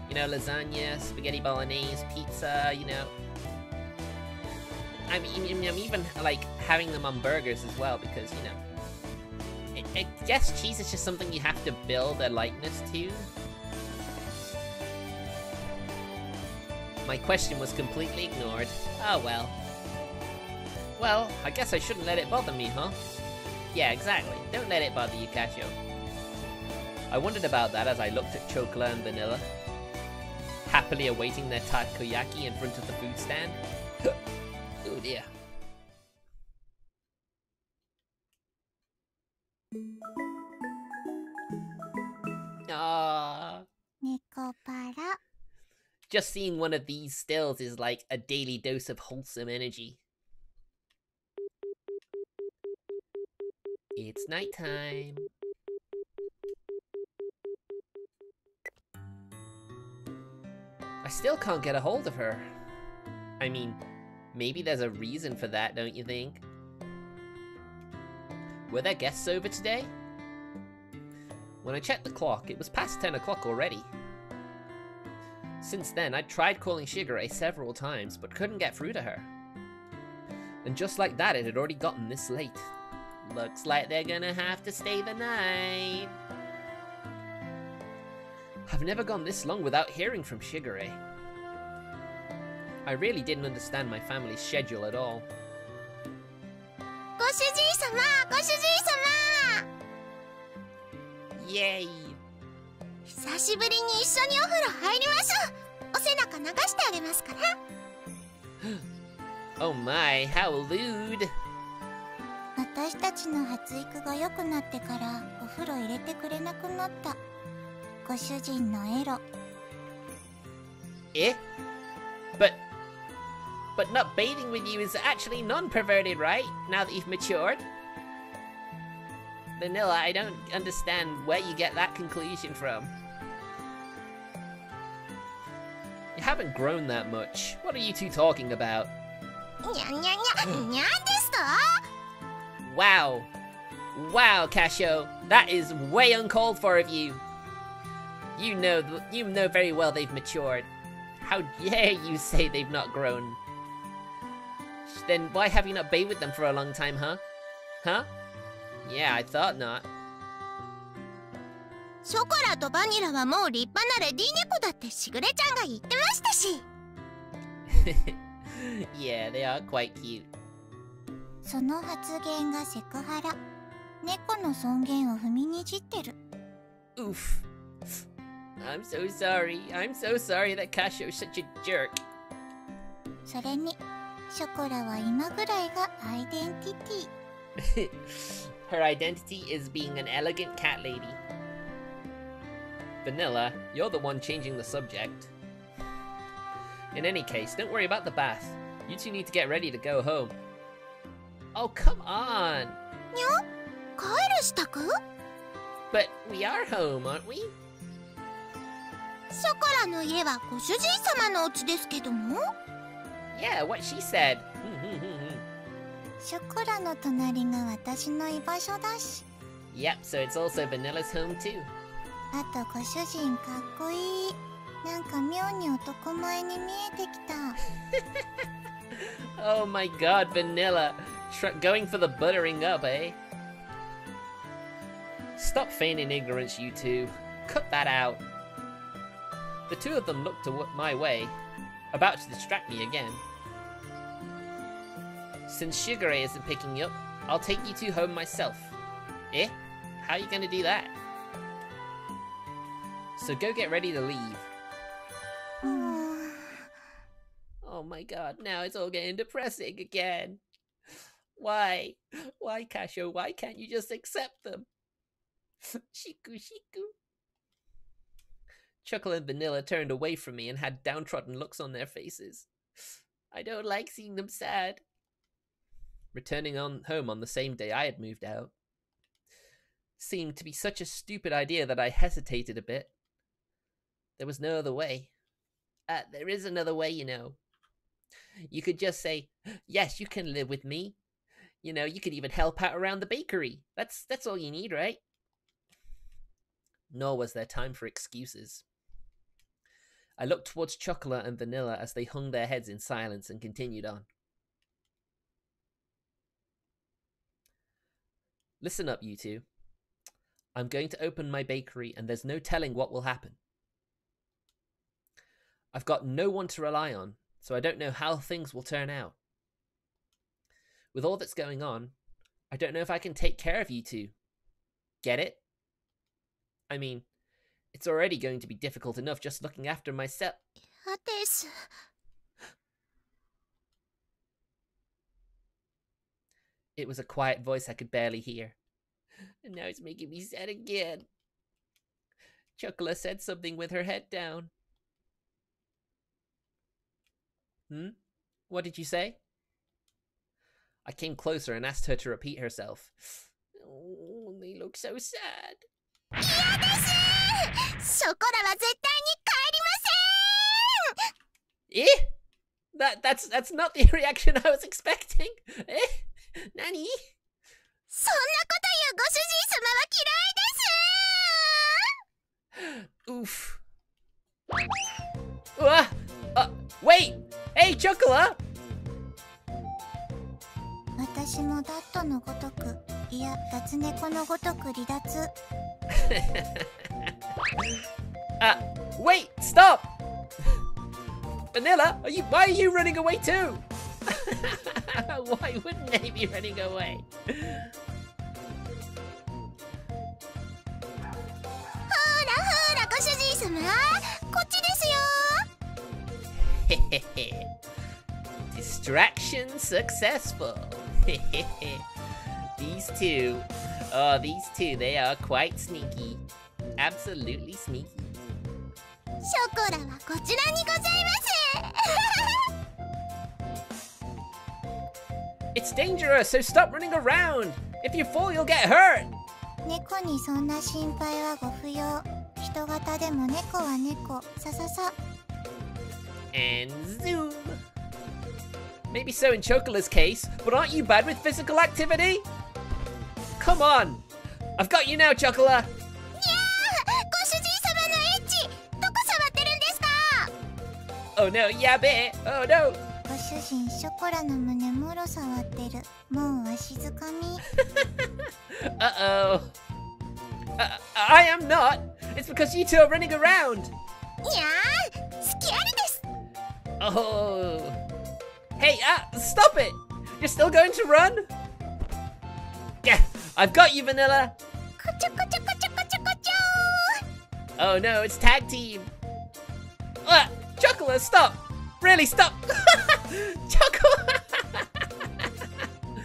You know, lasagna, spaghetti bolognese, pizza, you know. I'm even, like, having them on burgers as well because, you know, I guess cheese is just something you have to build a likeness to. My question was completely ignored. Oh well. Well, I guess I shouldn't let it bother me, huh? Yeah, exactly. Don't let it bother you, Kashou. I wondered about that as I looked at chocolate and vanilla, happily awaiting their takoyaki in front of the food stand. Oh dear. Ah. Nekopara. Just seeing one of these stills is like a daily dose of wholesome energy. It's nighttime. I still can't get a hold of her. I mean, maybe there's a reason for that, don't you think? Were there guests over today? When I checked the clock, it was past 10 o'clock already. Since then, I'd tried calling Shigure several times, but couldn't get through to her. And just like that, it had already gotten this late. Looks like they're gonna have to stay the night. I've never gone this long without hearing from Shigure. I really didn't understand my family's schedule at all. ご主人様ご主人様 Yay! 久しぶりに一緒にお風呂入りましょうお背中流してあげますから Oh my, how lewd! 私たちの発育が良くなってからお風呂入れてくれなくなったご主人のエロ Eh? But But not bathing with you is actually non-perverted, right? Now that you've matured? Vanilla, I don't understand where you get that conclusion from. You haven't grown that much. What are you two talking about? Wow. Wow, Kashou. That is way uncalled for of you. You know very well they've matured. How dare you say they've not grown? Then why have you not bathed with them for a long time, huh? Huh? Yeah, I thought not. ショコラとバニラはもう立派なレディー猫だってしぐれちゃんが言ってましたし。Yeah, they are quite cute. その発言がセクハラ。猫の尊厳を踏みにじってる。Oof. I'm so sorry. I'm so sorry that Kashou's such a jerk. それに、ショコラは今ぐらいがアイデンティティ。Her identity is being an elegant cat lady. Vanilla, you're the one changing the subject. In any case, don't worry about the bath. You two need to get ready to go home. Oh, come on! にゃ？帰る支度？ But we are home, aren't we? ショコラの家はご主人様のお家ですけども？ Yeah, what she said. ショコラの隣が私の居場所だし。Yep, so it's also Vanilla's home too. あとご主人かっこいい。なんか妙に男前に見えてきた。Oh my god, Vanilla. Going for the buttering up, eh? Stop feigning ignorance, you two. Cut that out. The two of them looked my way, about to distract me again. Since Shigure isn't picking you up, I'll take you two home myself. Eh? How are you gonna do that? So go get ready to leave. Oh my god, now it's all getting depressing again. Why? Why, Kashou? Why can't you just accept them? Shiku. Chuckle and Vanilla turned away from me and had downtrodden looks on their faces. I don't like seeing them sad. Returning home on the same day I had moved out seemed to be such a stupid idea that I hesitated a bit. There was no other way. There is another way, you know. You could just say, yes, you can live with me. You know, you could even help out around the bakery. That's all you need, right? Nor was there time for excuses. I looked towards Chocolate and Vanilla as they hung their heads in silence and continued on. Listen up, you two. I'm going to open my bakery and there's no telling what will happen. I've got no one to rely on, so I don't know how things will turn out. With all that's going on, I don't know if I can take care of you two. Get it? I mean, it's already going to be difficult enough just looking after myself. It was a quiet voice I could barely hear. And now it's making me sad again. Chocola said something with her head down. What did you say? I came closer and asked her to repeat herself. Oh, they look so sad. Eh? That's not the reaction I was expecting. Eh? Nani? Oof. Wait! Hey, Chocola! 私もダットのごとく、いや、脱猫のごとく離脱。Wait! Stop! Vanilla, why are you running away too? Why wouldn't they be running away? ほらご主人様、こっちですよ。Distraction successful. These two, they are quite sneaky. Absolutely sneaky. ショコラはこちらにございます。It's dangerous, so stop running around. If you fall, you'll get hurt. 猫にそんな心配はご不要。人型でも猫は猫。さささ。 And zoom. Maybe so in Chocola's case, but aren't you bad with physical activity? Come on. I've got you now, Chocola. にゃー、ご主人様のエッチ。どこ触ってるんですか？ Oh no, yeah, bit. Oh no. ご主人、ショコラの胸もろ触ってる。もうわしづかみ。Uh-oh. I am not. It's because you two are running around. にゃー、スキャルです。 Oh. Hey, stop it. You're still going to run? Yeah, I've got you, Vanilla. こちょこちょこちょこちょこちょ Oh no, it's tag team. Chocolate, stop. Really, stop. Chocolate.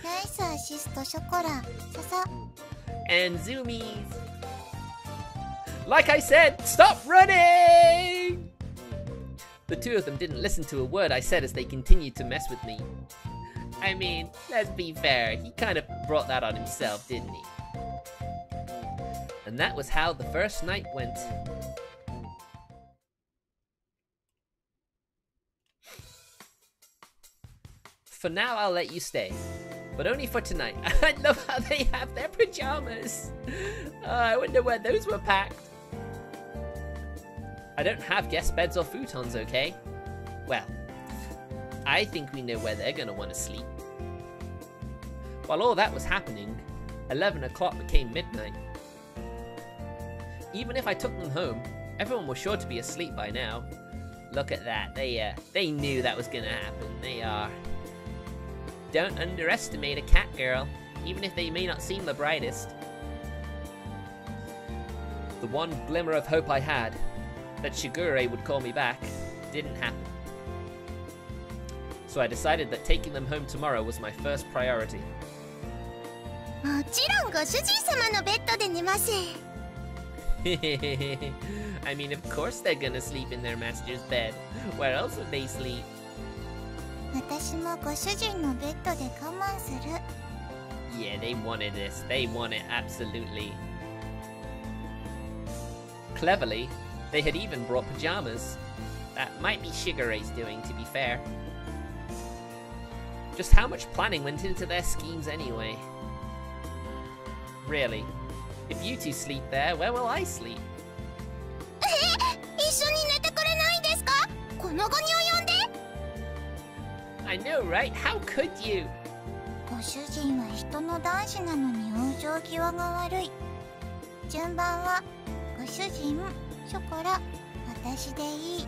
ナイスアシスト、ショコラ。ささ。 And zoomies. Like I said, stop running! The two of them didn't listen to a word I said as they continued to mess with me. I mean, let's be fair, he kind of brought that on himself, didn't he? And that was how the first night went. For now, I'll let you stay. But only for tonight. I love how they have their pajamas. I wonder where those were packed. I don't have guest beds or futons, okay? Well, I think we know where they're gonna want to sleep. While all that was happening, 11 o'clock became midnight. Even if I took them home, everyone was sure to be asleep by now. Look at that, they knew that was gonna happen, they are. Don't underestimate a cat girl, even if they may not seem the brightest. The one glimmer of hope I had, that Shigure would call me back, didn't happen. So I decided that taking them home tomorrow was my first priority. もちろんご主人様のベッドで寝ます。 I mean, of course they're gonna sleep in their master's bed. Where else would they sleep? 私もご主人のベッドで我慢する。 Yeah, they wanted this. They want it, absolutely. Cleverly, they had even brought pajamas. That might be Shigure's doing, to be fair. Just how much planning went into their schemes anyway? Really, if you two sleep there, where will I sleep? 一緒に寝てくれないんですか？この後に及んで。 I know, right? How could you? ご主人は人の男子なのに往生際が悪い。順番はご主人、ショコラ、私でいい。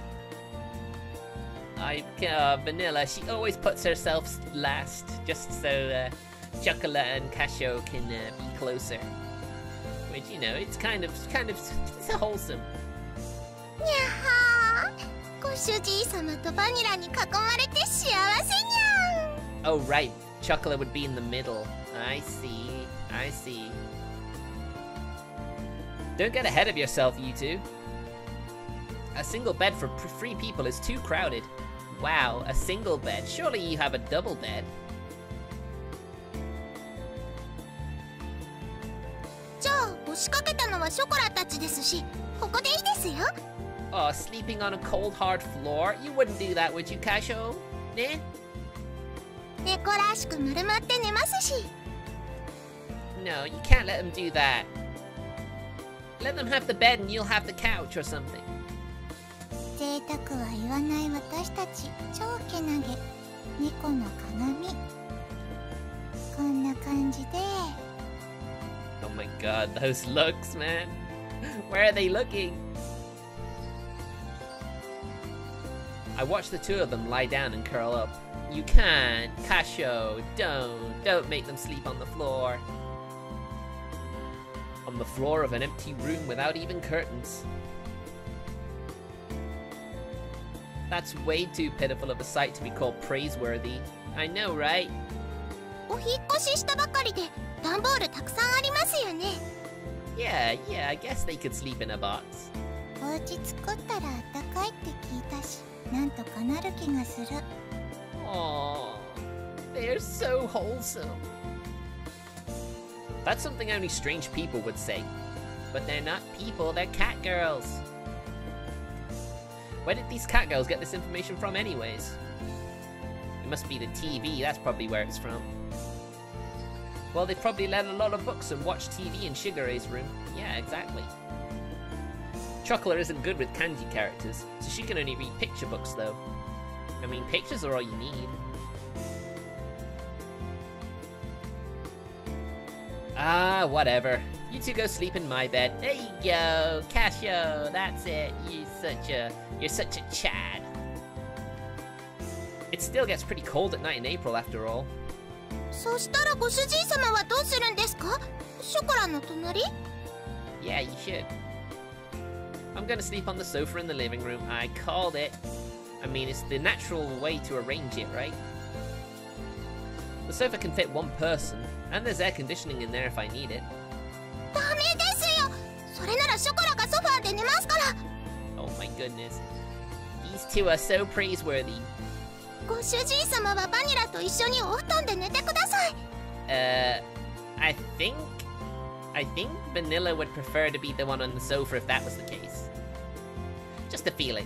Vanilla, she always puts herself last, just so Chocolate and Kashou can be closer. Which, you know, it's kind of, it's wholesome. にゃはー、ご主人様とバニラに囲まれて幸せにゃん。 Oh, right. Chocolate would be in the middle. I see. I see. Don't get ahead of yourself, you two. A single bed for 3 people is too crowded. Wow, a single bed. Surely you have a double bed. じゃあ押しかけたのはショコラたちですし、ここでいいですよ。 Oh, sleeping on a cold, hard floor? You wouldn't do that, would you, Kashou? Nah? 猫らしく丸まって寝ますし。 No, you can't let them do that. Let them have the bed and you'll have the couch or something. 贅沢は言わない私たち、超けなげ。猫の鏡。こんな感じで。 Oh my god, those looks, man. Where are they looking? I watched the two of them lie down and curl up. You can't, Kashou, don't make them sleep on the floor. On the floor of an empty room without even curtains. That's way too pitiful of a sight to be called praiseworthy. I know, right? お引っ越ししたばかりで段ボールたくさんありますよね。 Yeah, I guess they could sleep in a box. お家作ったらあったかいって聞いたし、なんとかなる気がする。 Aww, They are so wholesome. That's something only strange people would say. But they're not people, they're cat girls. Where did these cat girls get this information from anyways? It must be the TV, that's probably where it's from. Well, they probably read a lot of books and watched TV in Shigeru's room. Yeah, exactly. Chocolate isn't good with kanji characters, so she can only read picture books though. I mean, pictures are all you need. Ah, whatever. You two go sleep in my bed. There you go, Kashou, that's it. You're such a Chad. It still gets pretty cold at night in April after all. そしたらご主人様はどうするんですか？ショコラの隣？ Yeah, you should. I'm gonna sleep on the sofa in the living room. I called it. I mean, it's the natural way to arrange it, right? The sofa can fit one person, and there's air conditioning in there if I need it. ダメですよ。それならショコラがソファーで寝ますから。Oh my goodness. These two are so praiseworthy. ご主人様はバニラと一緒にお布団で寝てください。I think Vanilla would prefer to be the one on the sofa if that was the case. Just a feeling.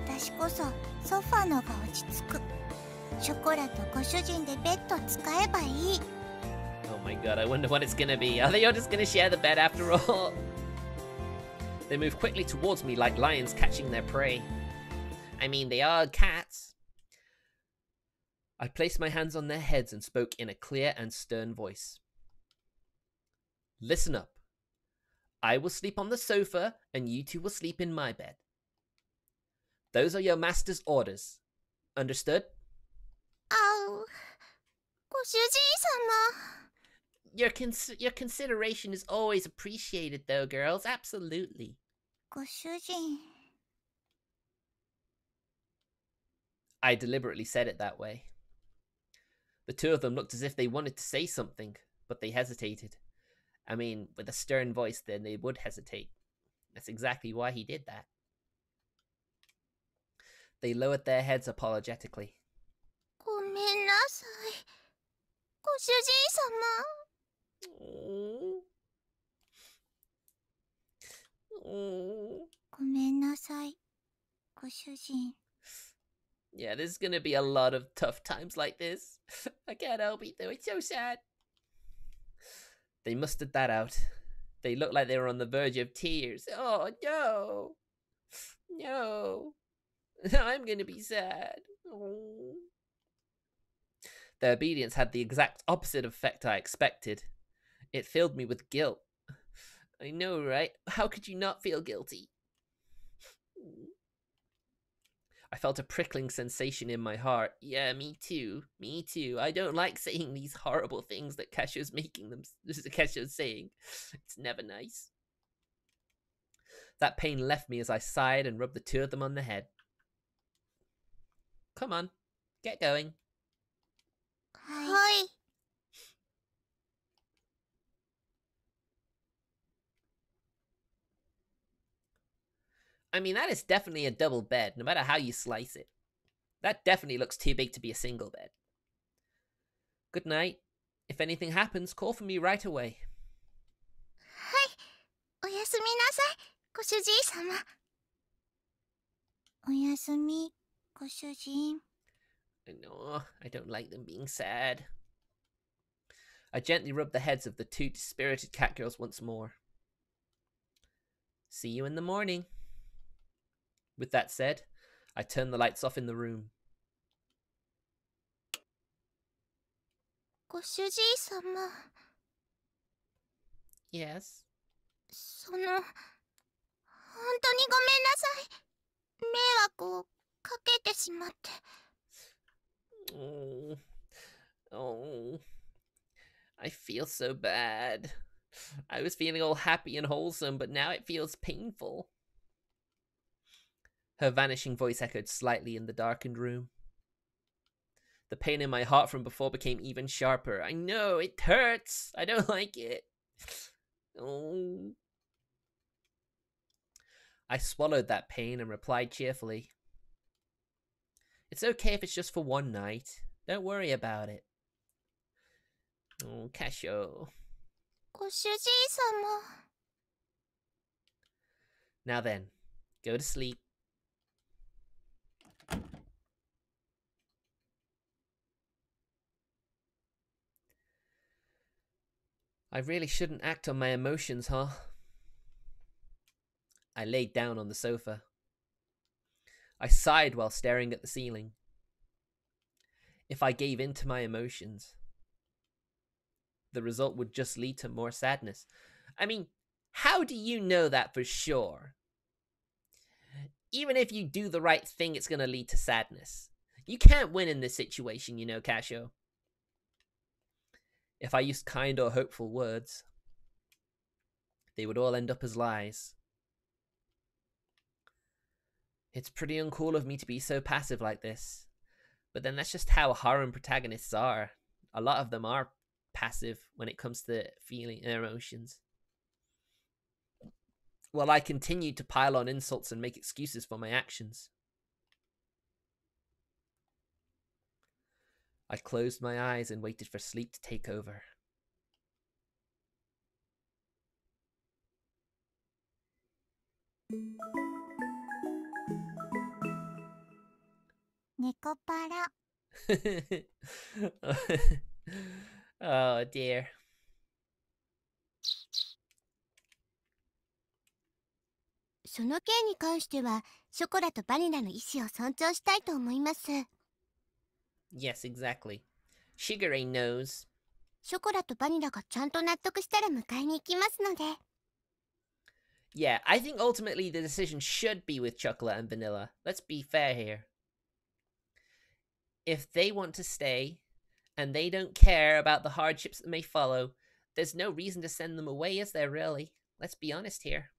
私こそソファーのが落ち着く。ショコラとご主人でベッド使えばいい。Oh my god, I wonder what it's gonna be. Are they all just gonna share the bed after all? They move quickly towards me like lions catching their prey. I mean, they are cats. I placed my hands on their heads and spoke in a clear and stern voice. Listen up. I will sleep on the sofa and you two will sleep in my bed. Those are your master's orders. Understood? ご主人様。 Your consideration is always appreciated though, girls. Absolutely. ご主人。 I deliberately said it that way. The two of them looked as if they wanted to say something, but they hesitated. I mean, with a stern voice, then they would hesitate. That's exactly why he did that. They lowered their heads apologetically. ごめんなさい。ご主人様。ごめんなさい。ご主人。 Yeah, there's gonna be a lot of tough times like this. I can't help it though, it's so sad. They mustered that out. They looked like they were on the verge of tears. Oh no! No! I'm gonna be sad. Oh. Their obedience had the exact opposite effect I expected. It filled me with guilt. I know, right? How could you not feel guilty? I felt a prickling sensation in my heart. Yeah, me too. Me too. I don't like saying these horrible things that Kashou's making them. This is Kashou's saying. It's never nice. That pain left me as I sighed and rubbed the two of them on the head. Come on, get going. はい。 I mean, that is definitely a double bed, no matter how you slice it. That definitely looks too big to be a single bed. Good night. If anything happens, call for me right away. はい。おやすみなさい。ご主人様。おやすみ、ご主人。 No, I don't like them being sad. I gently rubbed the heads of the two dispirited cat girls once more. See you in the morning. With that said, I turned the lights off in the room. ご主人様。 Yes? 本当にごめんなさい。迷惑をかけてしまって。 Oh, I feel so bad. I was feeling all happy and wholesome, but now it feels painful. Her vanishing voice echoed slightly in the darkened room. The pain in my heart from before became even sharper. I know, it hurts. I don't like it. Oh. I swallowed that pain and replied cheerfully. It's okay if it's just for one night. Don't worry about it. Oh, Kashou. ご主人様。 Now then, go to sleep. I really shouldn't act on my emotions, huh? I laid down on the sofa. I sighed while staring at the ceiling. If I gave in to my emotions, the result would just lead to more sadness. I mean, how do you know that for sure? Even if you do the right thing, it's going to lead to sadness. You can't win in this situation, you know, Kashou. If I used kind or hopeful words, they would all end up as lies. It's pretty uncool of me to be so passive like this. But then that's just how harem protagonists are. A lot of them are passive when it comes to feeling their emotions. While I continued to pile on insults and make excuses for my actions. I closed my eyes and waited for sleep to take over. Nekopara. Oh dear. その件に関しては、ショコラとバニラの意思を尊重したいと思います。 Yes, exactly. Shigure knows. ショコラとバニラがちゃんと納得したら迎えに行きますので。 Yeah, I think ultimately the decision should be with chocolate and vanilla. Let's be fair here. If they want to stay, and they don't care about the hardships that may follow, there's no reason to send them away, is there really? Let's be honest here.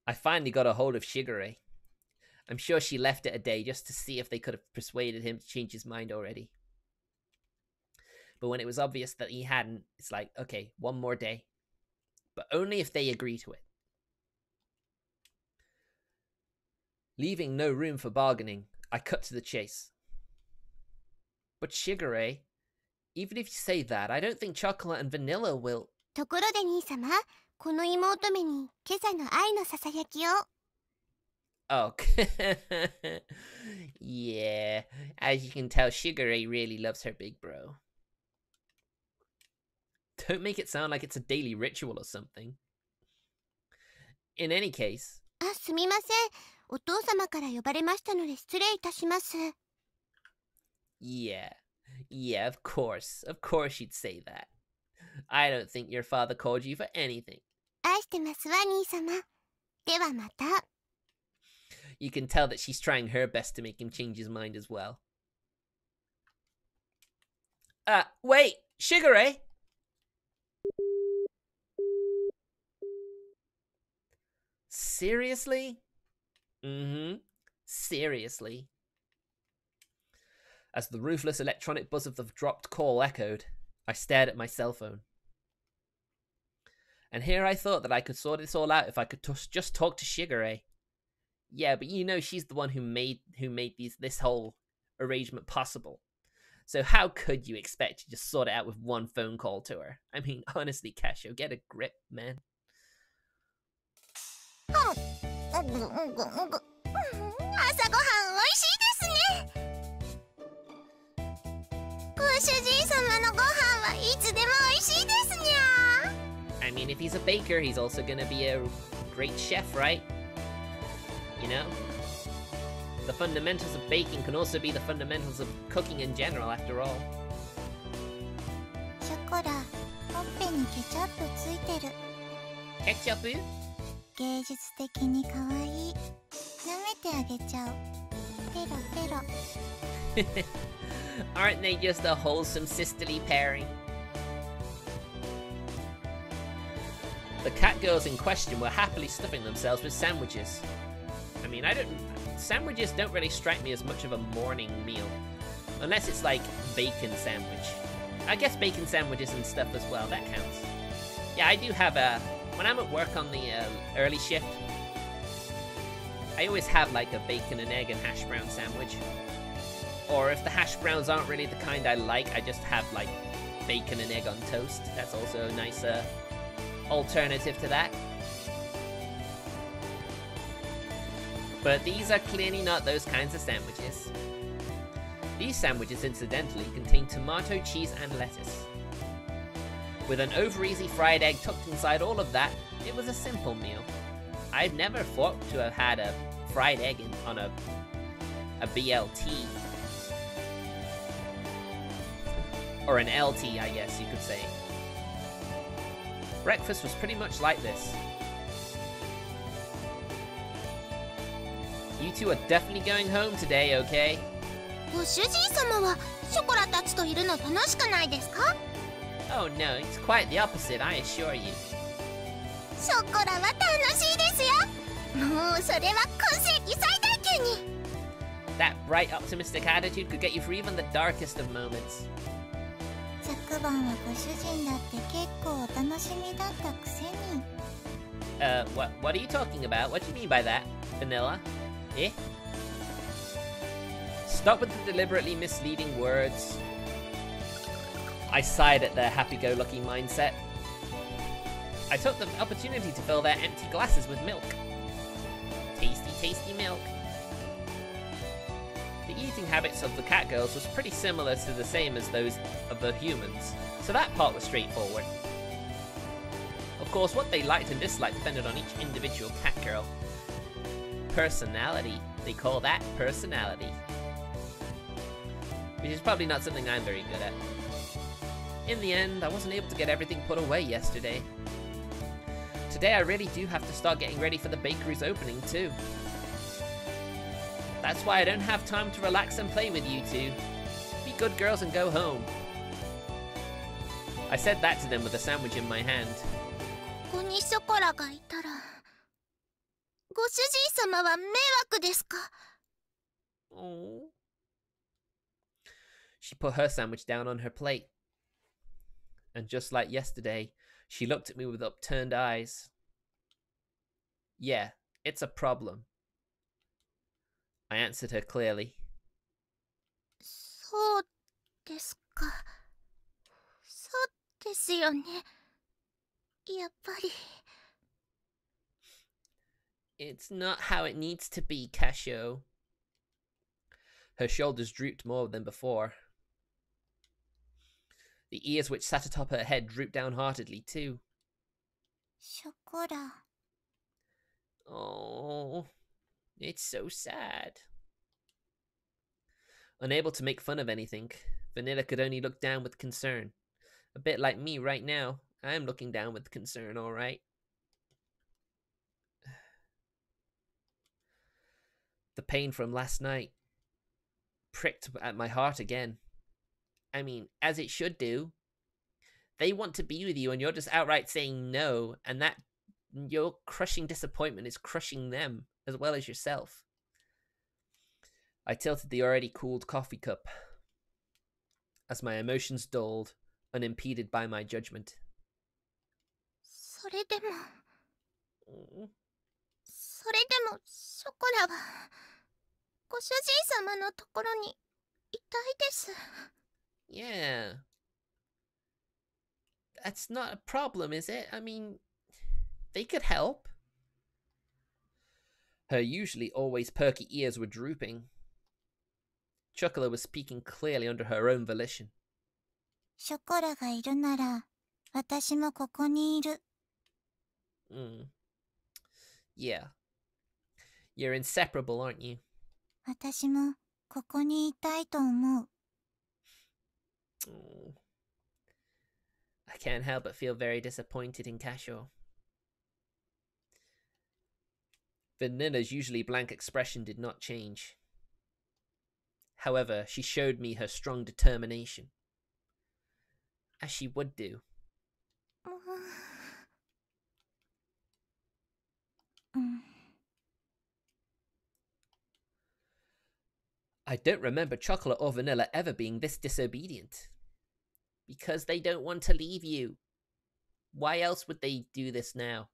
I finally got a hold of Shigure. I'm sure she left it a day just to see if they could have persuaded him to change his mind already. But when it was obvious that he hadn't, it's like, okay, one more day. But only if they agree to it. Leaving no room for bargaining, I cut to the chase. But Shigure, even if you say that, I don't think chocolate and vanilla will... ところで兄様、この妹目に今朝の愛のささやきを。 Oh, yeah. As you can tell, Shigure really loves her big bro. Don't make it sound like it's a daily ritual or something. In any case... あ、すみません。お父様から呼ばれましたので失礼いたします。 Yeah, of course. Of course you'd say that. I don't think your father called you for anything. 愛してますわ、兄様。ではまた。 You can tell that she's trying her best to make him change his mind as well. Wait! Shigure! Seriously? Seriously. As the ruthless electronic buzz of the dropped call echoed, I stared at my cell phone. And here I thought that I could sort this all out if I could just talk to Shigure. Yeah, but you know she's the one who made this whole arrangement possible. So how could you expect to just sort it out with one phone call to her? I mean, honestly, Kashou, get a grip, man. 朝ごはんおいしいですね。ご主人様のご飯はいつでもおいしいですにゃ。 I mean, if he's a baker, he's also gonna be a great chef, right? You know? The fundamentals of baking can also be the fundamentals of cooking in general, after all. ショコラ、ほっぺにケチャップついてる。 Ketchup? 芸術的に可愛い。舐めてあげちゃう。ペロペロ。 Aren't they just a wholesome sisterly pairing? The cat girls in question were happily stuffing themselves with sandwiches. I mean, sandwiches don't really strike me as much of a morning meal. Unless it's like bacon sandwich. I guess bacon sandwiches and stuff as well, that counts. Yeah, I do have when I'm at work on the early shift, I always have like a bacon and egg and hash brown sandwich. Or if the hash browns aren't really the kind I like, I just have like bacon and egg on toast. That's also a nice alternative to that. But these are clearly not those kinds of sandwiches. These sandwiches, incidentally, contain tomato, cheese, and lettuce. With an over-easy fried egg tucked inside all of that, it was a simple meal. I've never thought to have had a fried egg on a BLT. Or an LT, I guess you could say. Breakfast was pretty much like this. You two are definitely going home today, okay? ご主人様はショコラたちといるの楽しくないですか？ Oh no, it's quite the opposite, I assure you. ショコラは楽しいですよ。もうそれは今世紀最大級に。 That bright, optimistic attitude could get you through even the darkest of moments. 昨晩はご主人だって結構お楽しみだったくせに。What are you talking about? What do you mean by that, Vanilla? Eh? Stop with the deliberately misleading words. I sighed at their happy-go-lucky mindset. I took the opportunity to fill their empty glasses with milk. Tasty, tasty milk. The eating habits of the cat girls was pretty similar to the same as those of the humans, so that part was straightforward. Of course, what they liked and disliked depended on each individual cat girl. Personality. They call that personality. Which is probably not something I'm very good at. In the end, I wasn't able to get everything put away yesterday. Today I really do have to start getting ready for the bakery's opening too. That's why I don't have time to relax and play with you two. Be good girls and go home. I said that to them with a sandwich in my hand. ここにショコラがいたらご主人様は迷惑ですか？ Oh. She put her sandwich down on her plate. And just like yesterday, she looked at me with upturned eyes. Yeah, it's a problem. I answered her clearly. そうですか。そうですよね。やっぱり。It's not how it needs to be, Kashou. Her shoulders drooped more than before. The ears which sat atop her head drooped downheartedly too. ショコラ。 Oh, it's so sad. Unable to make fun of anything, Vanilla could only look down with concern. A bit like me right now. I am looking down with concern, all right. The pain from last night pricked at my heart again. I mean, as it should do. They want to be with you and you're just outright saying no, and that your crushing disappointment is crushing them as well as yourself. I tilted the already cooled coffee cup as my emotions dulled, unimpeded by my judgment. それでもショコラはご主人様のところにいたいです。 Yeah. That's not a problem, is it? I mean, they could help. Her usually always perky ears were drooping. Chocolate was speaking clearly under her own volition. ショコラがいるなら私もここにいる。 Yeah. You're inseparable, aren't you? 私もここにいたいと思う。 Oh. I can't help but feel very disappointed in Kashou. Vanilla's usually blank expression did not change. However, she showed me her strong determination. As she would do. I don't remember Chocolate or Vanilla ever being this disobedient. Because they don't want to leave you. Why else would they do this now?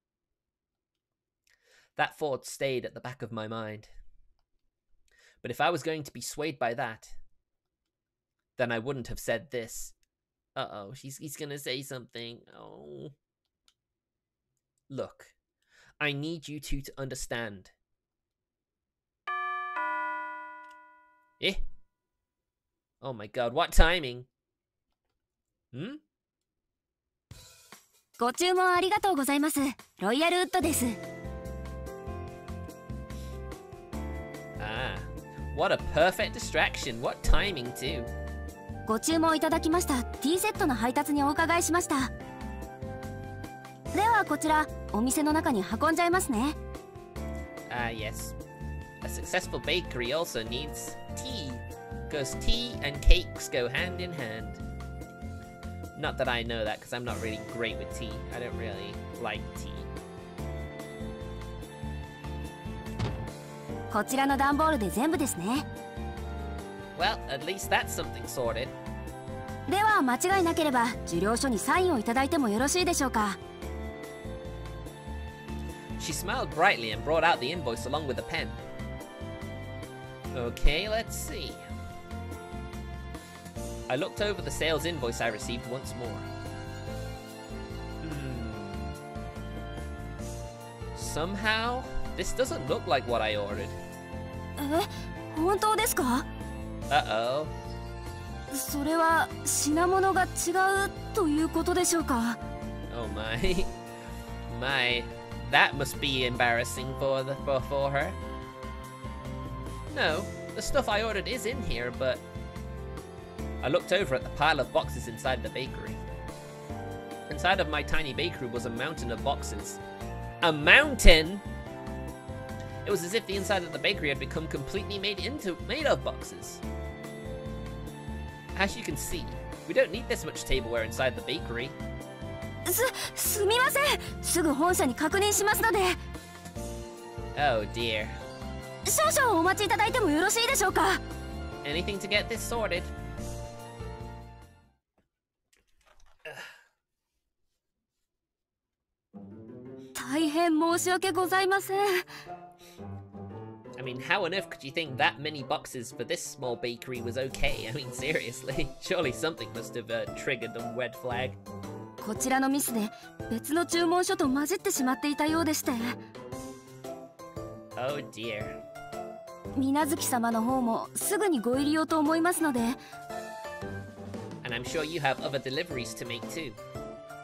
That thought stayed at the back of my mind. But if I was going to be swayed by that, then I wouldn't have said this. Uh-oh, he's gonna say something. Oh. Look, I need you two to understand. Eh? Oh my god, what timing? Hmm? ご注文ありがとうございます。ロイヤルウッドです。Ah, what a perfect distraction. What timing too. ご注文いただきましたティーセットの配達にお伺いしました。ではこちらお店の中に運んじゃいますね。Ah, yes. A successful bakery also needs tea, because tea and cakes go hand in hand. Not that I know that, because I'm not really great with tea. I don't really like tea. こちらの段ボールで全部ですね。Well, at least that's something sorted. では間違いなければ受領書にサインをいただいてもよろしいでしょうか。She smiled brightly and brought out the invoice along with a pen. Okay, let's see. I looked over the sales invoice I received once more. Somehow, this doesn't look like what I ordered. 本当ですか？ Uh-oh. それは品物が違うということでしょうか。 Oh my. My. That must be embarrassing for her. No, the stuff I ordered is in here, but... I looked over at the pile of boxes inside the bakery. Inside of my tiny bakery was a mountain of boxes. A mountain?! It was as if the inside of the bakery had become completely made of boxes. As you can see, we don't need this much tableware inside the bakery. すみません。すぐ本社に確認しますので。Oh dear. 少々お待ちいただいてもよろしいでしょうか。 Anything to get this sorted. 大変申し訳ございません。I mean, how on earth could you think that many boxes for this small bakery was okay? I mean, seriously, surely something must have triggered the red flag. こちらのミスで別の注文書と混じってしまっていたようでして。Oh dear. 水無月様の方もすぐにご入り用と思いますので。And I'm sure you have other deliveries to make too.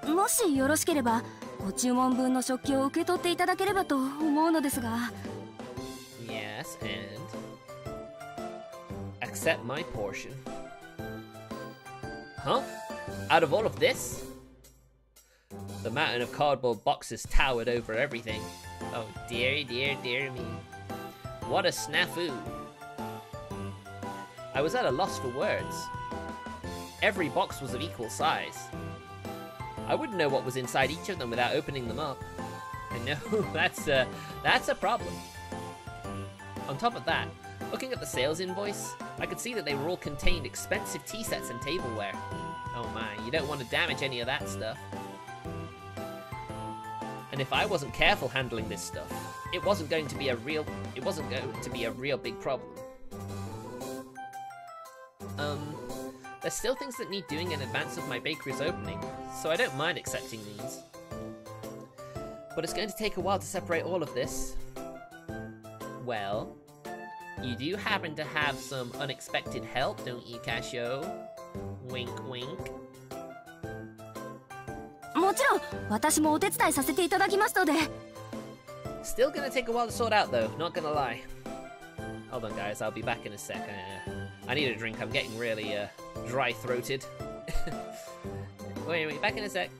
もしよろしければご注文分の食器を受け取っていただければと思うのですが。Yes, and accept my portion. Huh? Out of all of this? The mountain of cardboard boxes towered over everything. Oh dear, dear, dear me. What a snafu. I was at a loss for words. Every box was of equal size. I wouldn't know what was inside each of them without opening them up. I know, that's a problem. On top of that, looking at the sales invoice, I could see that they were all contained expensive tea sets and tableware. Oh my, you don't want to damage any of that stuff. And if I wasn't careful handling this stuff, it wasn't going to be a real big problem. There's still things that need doing in advance of my bakery's opening, so I don't mind accepting these. But it's going to take a while to separate all of this. Well, you do happen to have some unexpected help, don't you, Kashou? Wink, wink. もちろん私もお手伝いさせていただきますので。 Still gonna take a while to sort out though, not gonna lie. Hold on guys, I'll be back in a sec. I need a drink, I'm getting really dry-throated. Wait, back in a sec.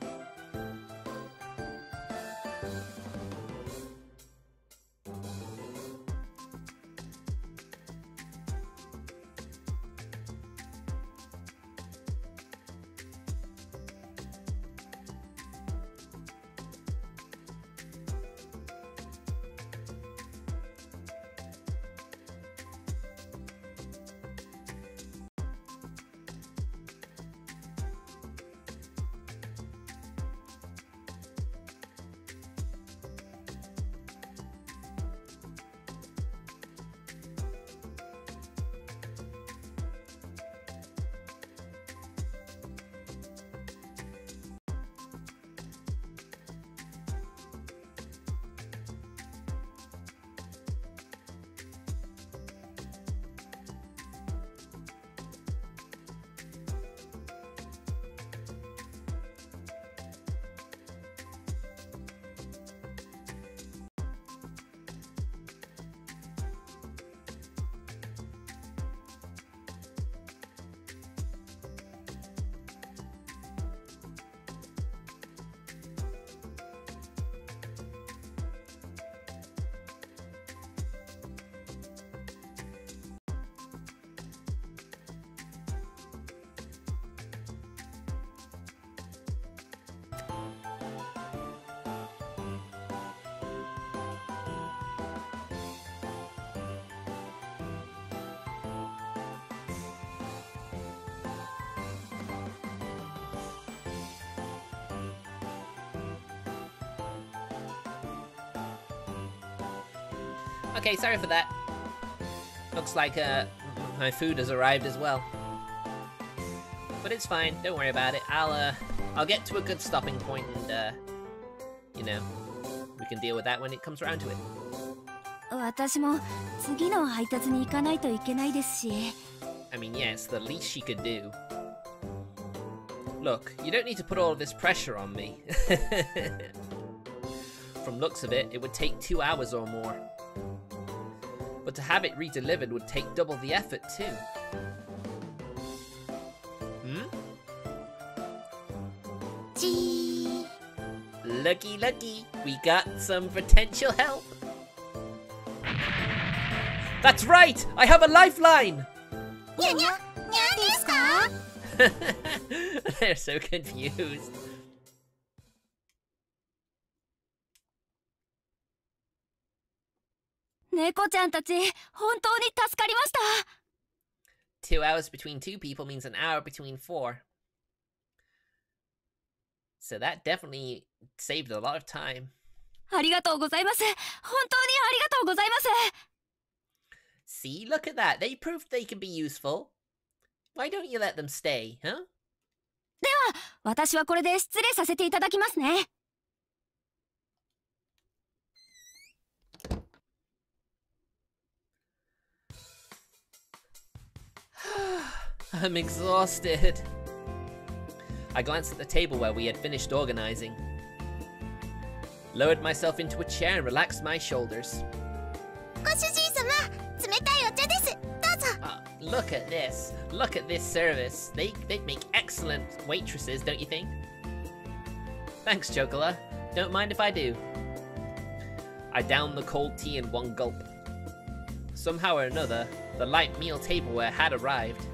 Okay, sorry for that. Looks like my food has arrived as well. But it's fine, don't worry about it. I'll get to a good stopping point and, you know, we can deal with that when it comes around to it. 私も次の配達に行かないといけないですし。I mean, yeah, it's the least she could do. Look, you don't need to put all of this pressure on me. From looks of it, it would take 2 hours or more. But to have it re-delivered would take double the effort too. Gee. Lucky, lucky, we got some potential help. That's right! I have a lifeline! They're so confused. 猫ちゃんたち、本当に助かりました。2 hours between 2 people means an hour between 4. So that definitely saved a lot of time. ありがとうございます。本当にありがとうございます。See, look at that. They proved they can be useful. Why don't you let them stay, huh? では、私はこれで失礼させていただきますね。I'm exhausted. I glanced at the table where we had finished organizing. Lowered myself into a chair and relaxed my shoulders. ご主人様、冷たいお茶です。どうぞ。Look at this. Look at this service. They'd make excellent waitresses, don't you think? Thanks, Chocola. Don't mind if I do. I downed the cold tea in one gulp. Somehow or another, the light meal tableware had arrived.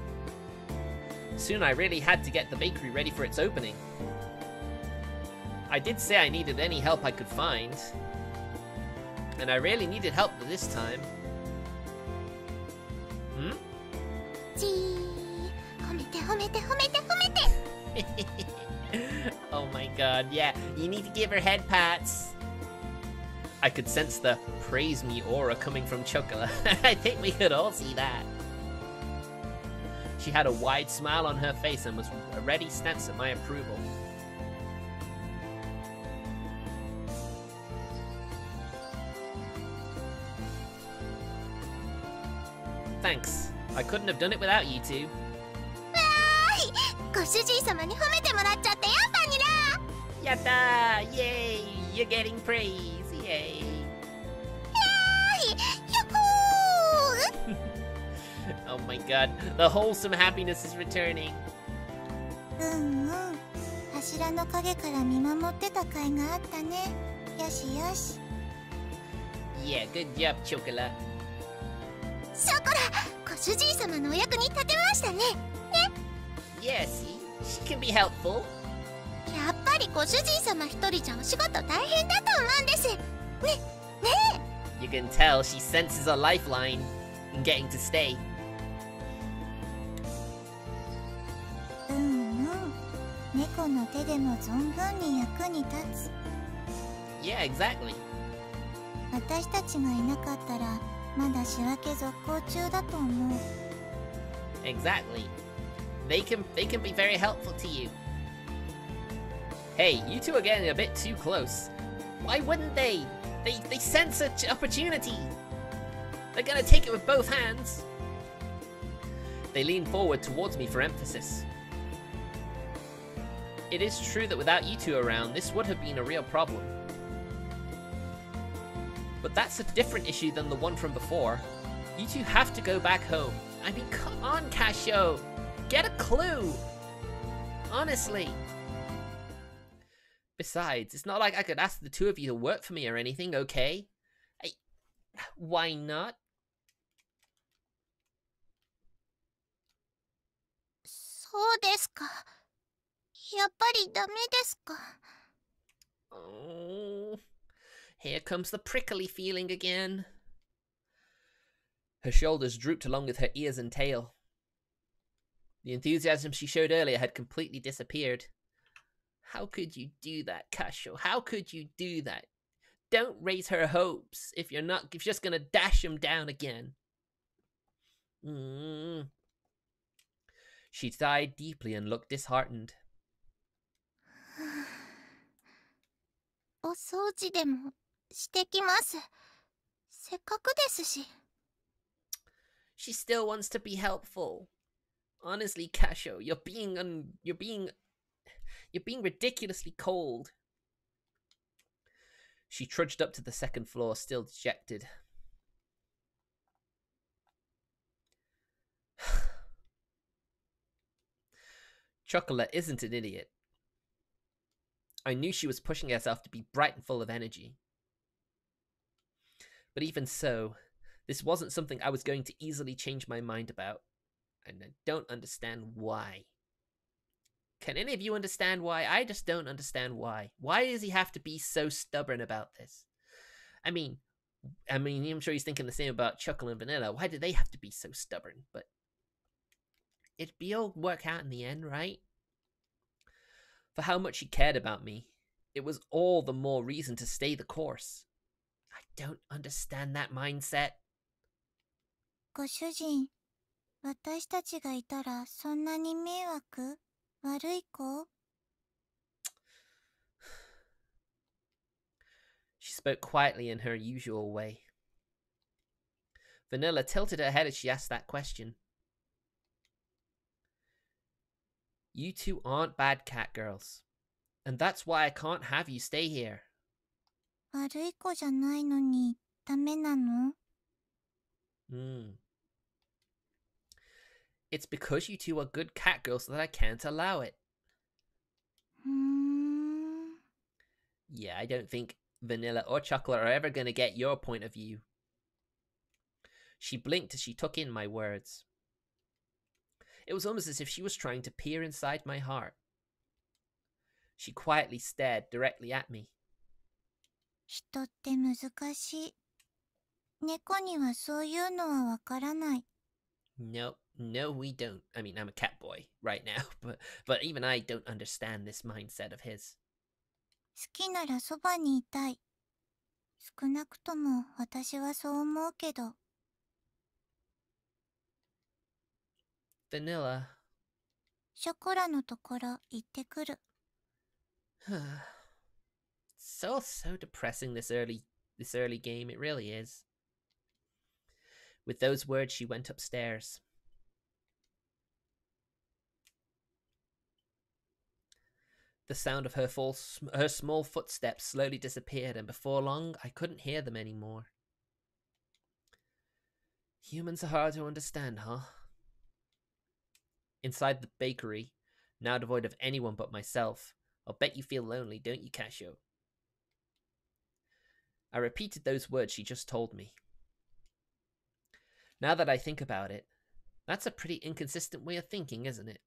Soon I really had to get the bakery ready for its opening. I did say I needed any help I could find. And I really needed help this time. Hmm? じー、褒めて褒めて褒めて褒めて。Oh my god, yeah, you need to give her head pats. I could sense the praise me aura coming from Chocola. I think we could all see that. She had a wide smile on her face and was a ready stance at my approval. Thanks. I couldn't have done it without you two. わーい、ご主人様に褒めてもらっちゃってよ、バニラ。 Yatta! Yay! You're getting praise! Yay! ひょこー。 Oh my god, the wholesome happiness is returning. うんうん。柱の陰から見守ってた甲斐があったね。よしよし。Yeah, good job, Chocola. ショコラ、ご主人様のお役に立てましたね。ね。Yeah, see? She can be helpful. やっぱりご主人様一人じゃお仕事大変だと思うんです。ね、ね You can tell she senses a lifeline in getting to stay. うんうん。猫の手でも存分に役に立つ。Yeah, exactly. 私たちがいなかったらまだ仕分け続行中だと思う。 Exactly. They can be very helpful to you. Hey, you two are getting a bit too close. Why wouldn't they? They sense an opportunity. They're gonna take it with both hands. They lean forward towards me for emphasis. It is true that without you two around, this would have been a real problem. But that's a different issue than the one from before. You two have to go back home. I mean, come on, Kashou! Get a clue! Honestly. Besides, it's not like I could ask the two of you to work for me or anything, okay? Why not? そうですか。やっぱりダメですか。 Oh, here comes the prickly feeling again. Her shoulders drooped along with her ears and tail. The enthusiasm she showed earlier had completely disappeared. How could you do that, Kashou? How could you do that? don't raise her hopes if you're just gonna dash them down again. She sighed deeply and looked disheartened. お掃除でもしてきます。せっかくですし。She still wants to be helpful. Honestly, Kashou, you're being ridiculously cold. She trudged up to the second floor, still dejected. Chocolate isn't an idiot. I knew she was pushing herself to be bright and full of energy. But even so, this wasn't something I was going to easily change my mind about, and I don't understand why. Can any of you understand why? I just don't understand why. Why does he have to be so stubborn about this? I mean, I'm sure he's thinking the same about Chocolate and Vanilla. Why do they have to be so stubborn? But it'd be all work out in the end, right? For how much he cared about me, it was all the more reason to stay the course. I don't understand that mindset. ご主人、私たちがいたらそんなに迷惑？悪い子？ She spoke quietly in her usual way. Vanilla tilted her head as she asked that question. You two aren't bad cat girls, and that's why I can't have you stay here. 悪い子じゃないのにダメなの？ It's because you two are good cat girls that I can't allow it. Yeah, I don't think Vanilla or Chocolate are ever going to get your point of view. She blinked as she took in my words. It was almost as if she was trying to peer inside my heart. She quietly stared directly at me. 人って難しい。猫にはそういうのはわからない。 No, we don't. I mean, I'm a cat boy right now, but even I don't understand this mindset of his. 好きならそばにいたい。少なくとも私はそう思うけど。 Vanilla. ショコラのところ行ってくる。So depressing this early game, it really is. With those words, she went upstairs. The sound of her small footsteps slowly disappeared, and before long, I couldn't hear them anymore. Humans are hard to understand, huh? Inside the bakery, now devoid of anyone but myself, I'll bet you feel lonely, don't you, Kashou? I repeated those words she just told me. Now that I think about it, that's a pretty inconsistent way of thinking, isn't it?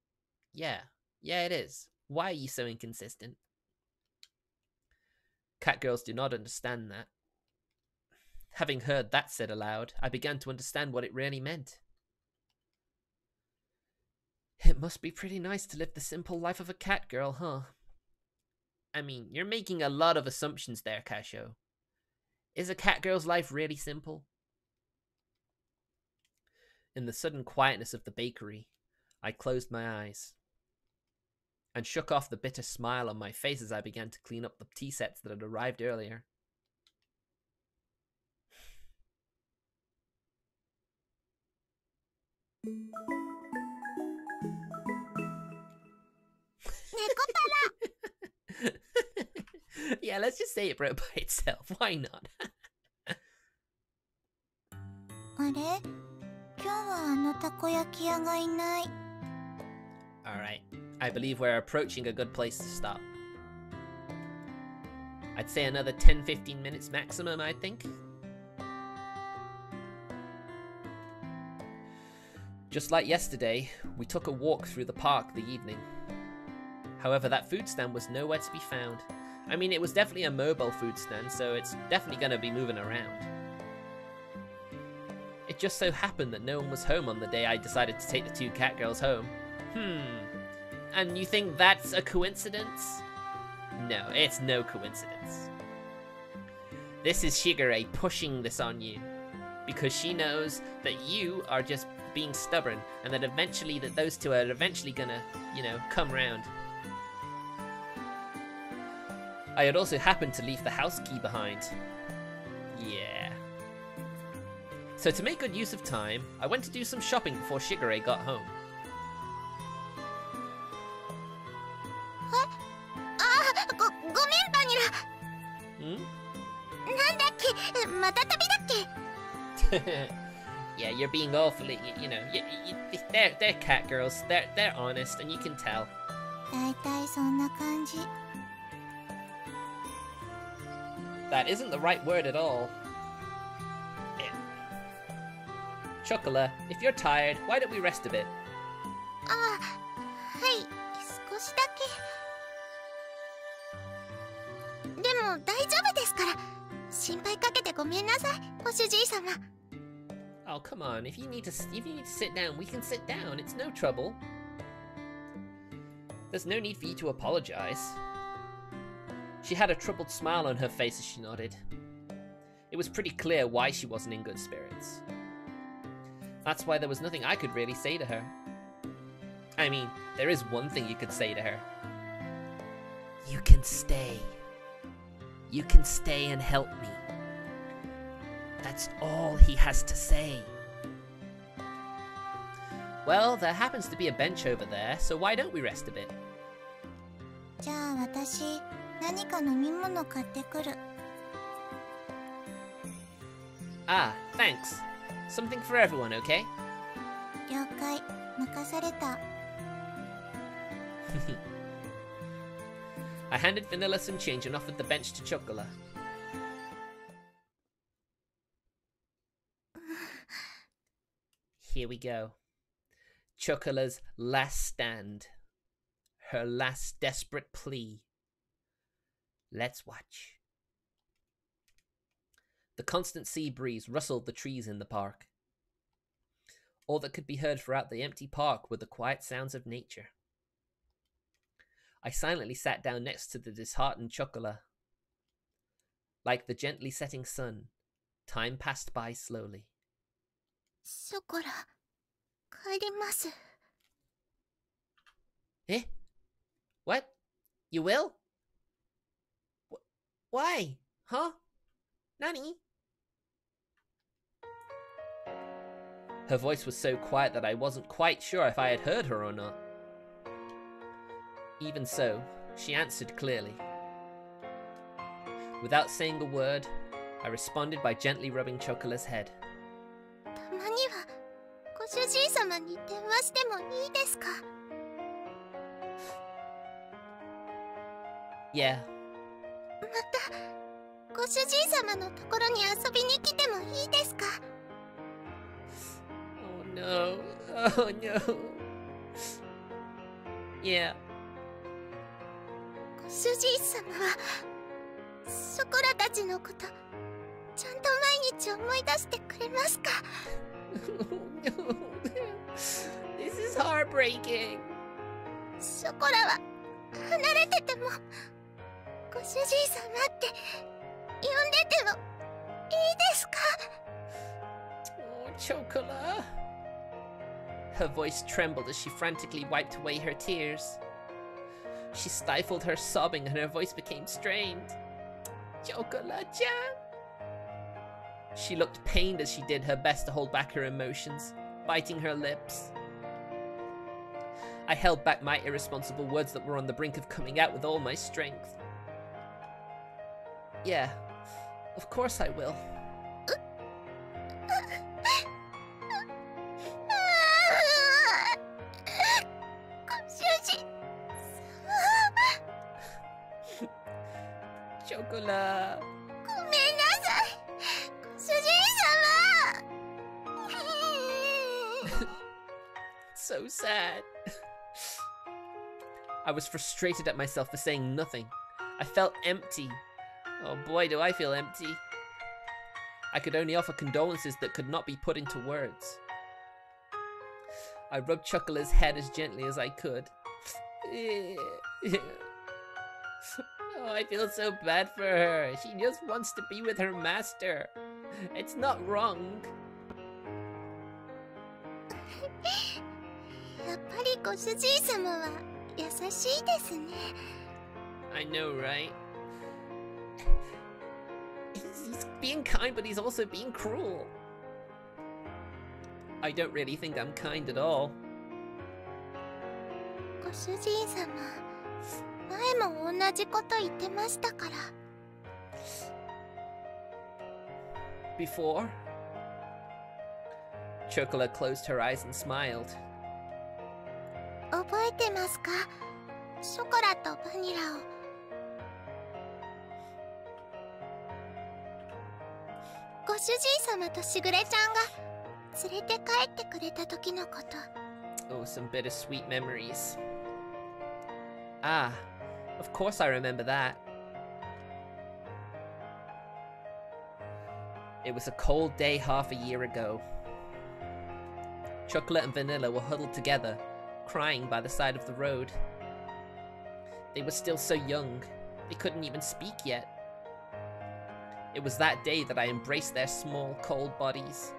Yeah, it is. Why are you so inconsistent? Catgirls do not understand that. Having heard that said aloud, I began to understand what it really meant. It must be pretty nice to live the simple life of a cat girl, huh? I mean, you're making a lot of assumptions there, Kashou. Is a cat girl's life really simple? In the sudden quietness of the bakery, I closed my eyes and shook off the bitter smile on my face as I began to clean up the tea sets that had arrived earlier. Yeah, let's just say it broke by itself. Why not? あれ？今日はあのたこ焼き屋がいない。 Alright, I believe we're approaching a good place to stop. I'd say another 10-15 minutes maximum, I think. Just like yesterday, we took a walk through the park the evening. However, that food stand was nowhere to be found. I mean, it was definitely a mobile food stand, so it's definitely going to be moving around. It just so happened that no one was home on the day I decided to take the two cat girls home. And you think that's a coincidence? No, it's no coincidence. This is Shigure pushing this on you. Because she knows that you are just being stubborn, and that eventually that those two are eventually gonna, you know, come round. I had also happened to leave the house key behind. Yeah. So to make good use of time, I went to do some shopping before Shigure got home. Yeah, you're being awfully, you know, they're cat girls. They're honest, and you can tell. That isn't the right word at all. Yeah. Chocola, if you're tired, why don't we rest a bit? Oh, come on. If you need to sit down, we can sit down. It's no trouble. There's no need for you to apologize. She had a troubled smile on her face as she nodded. It was pretty clear why she wasn't in good spirits. That's why there was nothing I could really say to her. I mean, there is one thing you could say to her. You can stay. You can stay and help me. That's all he has to say. Well, there happens to be a bench over there, so why don't we rest a bit? Ah, thanks. Something for everyone, okay? I handed Vanilla some change and offered the bench to Chocola. Here we go. Chocola's last stand. Her last desperate plea. Let's watch. The constant sea breeze rustled the trees in the park. All that could be heard throughout the empty park were the quiet sounds of nature. I silently sat down next to the disheartened Chocola. Like the gently setting sun, time passed by slowly. Eh? What? You will? Why? Huh? Nani? Her voice was so quiet that I wasn't quite sure if I had heard her or not. Even so, she answered clearly. Without saying a word, I responded by gently rubbing Chocola's head. Yeah. Oh no. Oh no. Yeah. Oh no. This is heartbreaking. Oh, Chocola. Her voice trembled as she frantically wiped away her tears. She stifled her sobbing and her voice became strained. Chocola-chan. She looked pained as she did her best to hold back her emotions, biting her lips. I held back my irresponsible words that were on the brink of coming out with all my strength. Yeah, of course I will. Chocola. So sad. I was frustrated at myself for saying nothing. I felt empty. Oh boy, do I feel empty. I could only offer condolences that could not be put into words. I rubbed Chocola's head as gently as I could. Oh, I feel so bad for her. She just wants to be with her master. It's not wrong. やっぱりご主人様は優しいですね。I know, right? He's being kind, but he's also being cruel. I don't really think I'm kind at all. ご主人様、前も同じこと言ってましたから。Before? Chocolate closed her eyes and smiled. 覚えてますか？ショコラとバニラを。ご主人様としぐれちゃんが連れて帰ってくれた時のこと。Oh, some bittersweet memories. Ah, of course I remember that. It was a cold day half a year ago. Chocolate and Vanilla were huddled together, crying by the side of the road. They were still so young, they couldn't even speak yet. It was that day that I embraced their small, cold bodies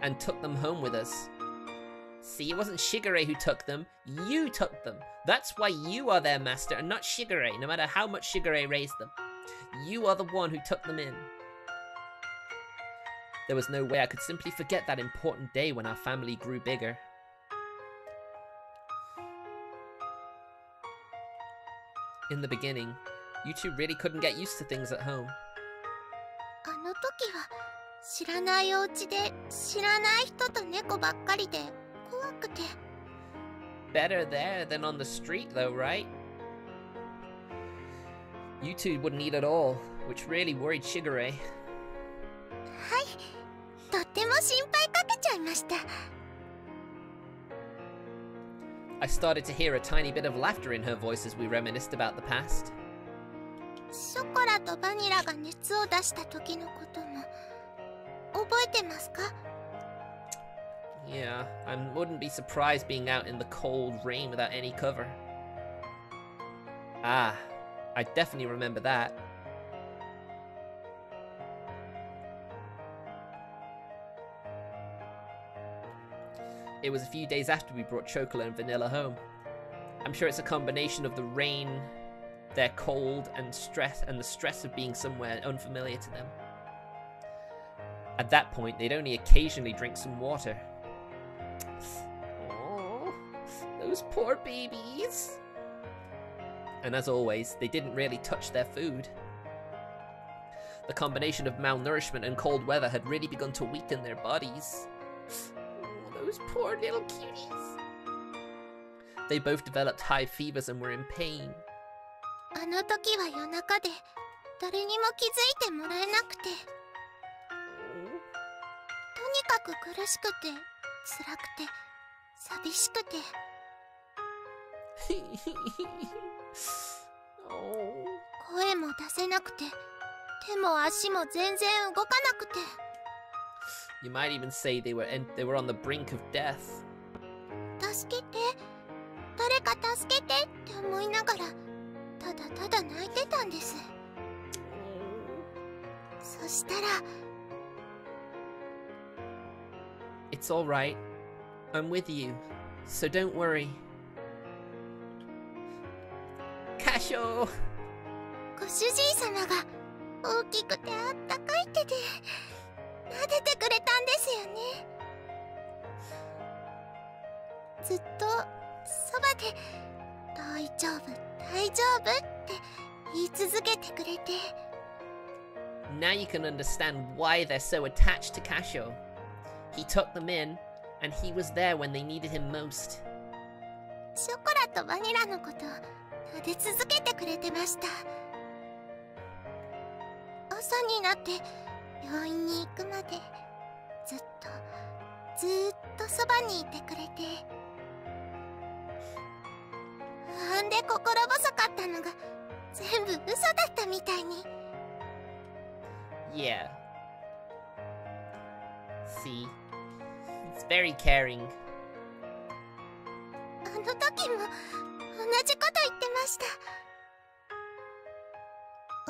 and took them home with us. See, it wasn't Shigure who took them, you took them. That's why you are their master and not Shigure, no matter how much Shigure raised them. You are the one who took them in. There was no way I could simply forget that important day when our family grew bigger. In the beginning, you two really couldn't get used to things at home. あの時は知らないお家で知らない人と猫ばっかりで怖くて。Better there than on the street though, right? You two wouldn't eat at all, which really worried Shigure. はい、とっても心配かけちゃいました。I started to hear a tiny bit of laughter in her voice as we reminisced about the past. ショコラとバニラが熱を出した時のことも覚えてますか？ Yeah, I wouldn't be surprised being out in the cold rain without any cover. Ah, I definitely remember that. It was a few days after we brought Chocolate and Vanilla home. I'm sure it's a combination of the rain, their cold, and the stress of being somewhere unfamiliar to them. At that point, they'd only occasionally drink some water. Oh, those poor babies. And as always, they didn't really touch their food. The combination of malnourishment and cold weather had really begun to weaken their bodies. Those poor little cuties. They both developed high fevers and were in pain. あの時は夜中で誰にも気づいてもらえなくて、とにかく苦しくて辛くて寂しくて。声も出せなくて、手も足も全然動かなくて。You might even say they were on the brink of death. 助けて、誰か助けてって思いながら、ただただ泣いてたんです。そしたら、It's all right. I'm with you, so don't worry. Kashou! ご主人様が大きくてあったかい手で撫でてくれたんですよね。ずっとそばで大丈夫大丈夫って言い続けてくれて。Now you can understand why they're so attached to Kashou. He took them in, and he was there when they needed him most. ショコラとバニラのこと撫で続けてくれてました。朝になって病院に行くまでずっとそばにいてくれて、不安で心細かったのが全部嘘だったみたいに。Yeah. See? It's very caring. あの時も同じこと言ってました。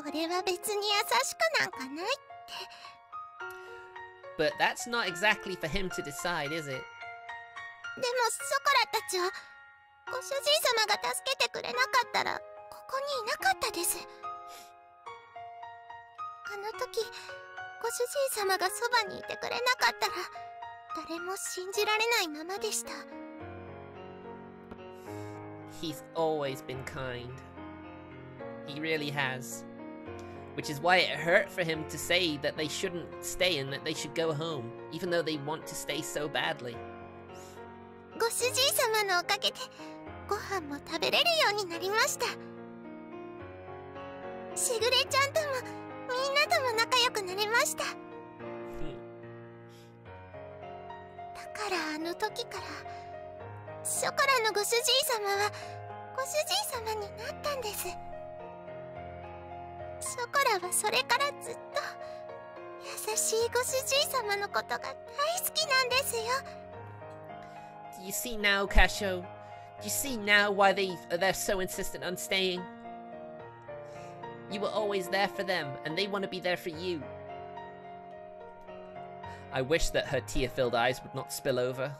俺は別に優しくなんかないって。 But that's not exactly for him to decide, is it? でもショコラたちはご主人様が助けてくれなかったらここにいなかったです。あの時ご主人様がそばにいてくれなかったら誰も信じられないままでした。 He's always been kind. He really has. Which is why it hurt for him to say that they shouldn't stay and that they should go home, even though they want to stay so badly. ご主人様のおかげでご飯も食べれるようになりました。しぐれちゃんともみんなとも仲良くなれました。だからあの時からショコラのご主人様はご主人様になったんです。ショコラはそれからずっと優しいご主人様のことが大好きなんですよ。 Do you see now, Kashou? Do you see now why they're so insistent on staying? You were always there for them, and they want to be there for you. I wish that her tear-filled eyes would not spill over.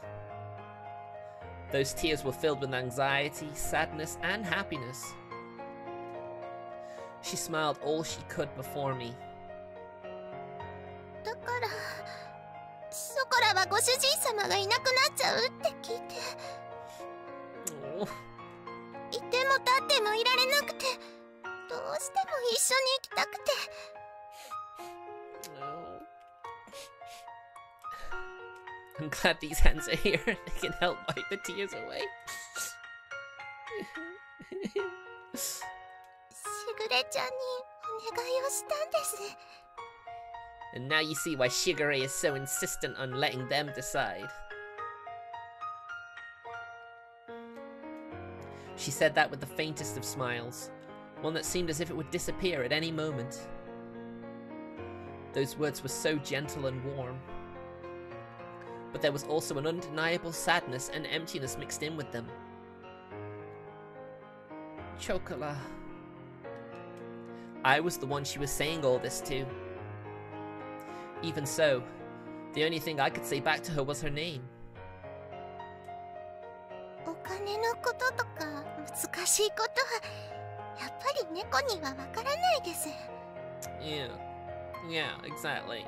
Those tears were filled with anxiety, sadness, and happiness. She smiled all she could before me. だからショコラはご主人様がいなくなっちゃうって聞いて、 Oh. いても立ってもいられなくてどうしても一緒に行きたくて。 No. I'm glad these hands are here. They can help wipe the tears away. しぐれちゃんにお願いをしたんです。 And now you see why Shigure is so insistent on letting them decide. She said that with the faintest of smiles, one that seemed as if it would disappear at any moment. Those words were so gentle and warm. But there was also an undeniable sadness and emptiness mixed in with them. Chocola. I was the one she was saying all this to. Even so, the only thing I could say back to her was her name. お金のこととか難しいことはやっぱり猫にはわからないです。 Yeah, exactly.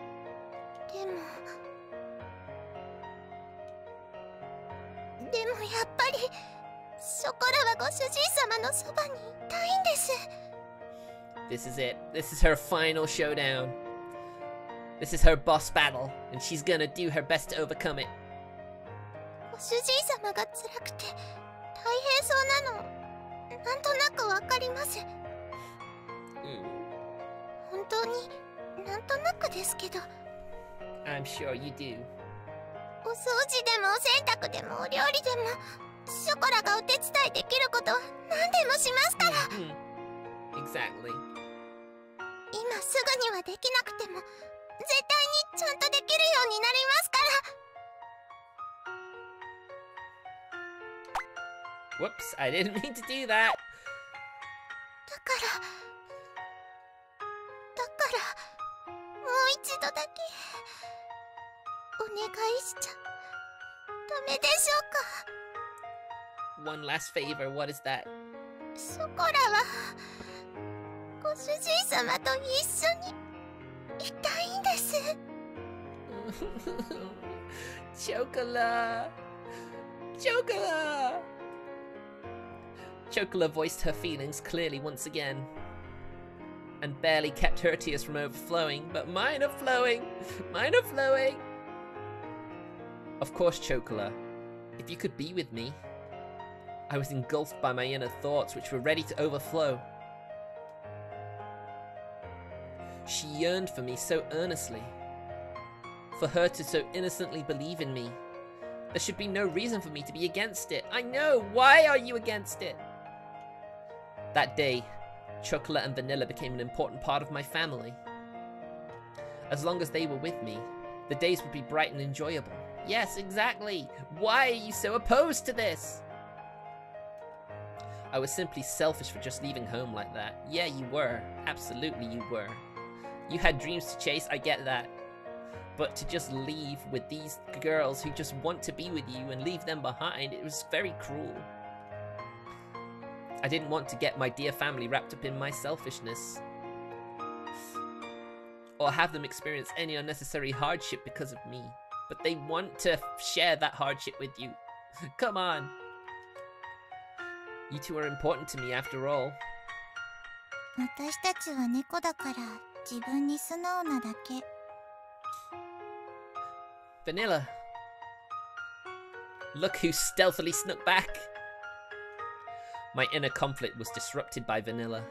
でもやっぱりショコラはご主人様のそばにいたいんです。 This is it. This is her final showdown. This is her boss battle, and she's gonna do her best to overcome it. ご主人様が辛くて大変そうなのなんとなくわかります。 本当になんとなくですけど。 I'm sure you do. お掃除でもお洗濯でもお料理でもショコラがお手伝いできることは何でもしますから。 Exactly. 今すぐにはできなくても絶対にちゃんとできるようになりますから。 Whoops, I didn't mean to do that. だからもう一度だけお願いしちゃダメでしょうか。 One last favor, what is that? ショコラはご主人様と一緒にいたいんです。 Chocola! Chocola! Chocola voiced her feelings clearly once again, and barely kept her tears from overflowing, but mine are flowing! Mine are flowing! Of course, Chocola, if you could be with me. I was engulfed by my inner thoughts, which were ready to overflow. She yearned for me so earnestly. For her to so innocently believe in me. There should be no reason for me to be against it. I know! Why are you against it? That day, Chocolate and Vanilla became an important part of my family. As long as they were with me, the days would be bright and enjoyable. Yes, exactly! Why are you so opposed to this? I was simply selfish for just leaving home like that. Yeah, you were. Absolutely you were. You had dreams to chase, I get that. But to just leave with these girls who just want to be with you and leave them behind, it was very cruel. I didn't want to get my dear family wrapped up in my selfishness. Or have them experience any unnecessary hardship because of me. But they want to share that hardship with you. Come on. You two are important to me after all. 私たちは猫だから自分に素直なだけ。Vanilla. Look who stealthily snuck back. My inner conflict was disrupted by Vanilla.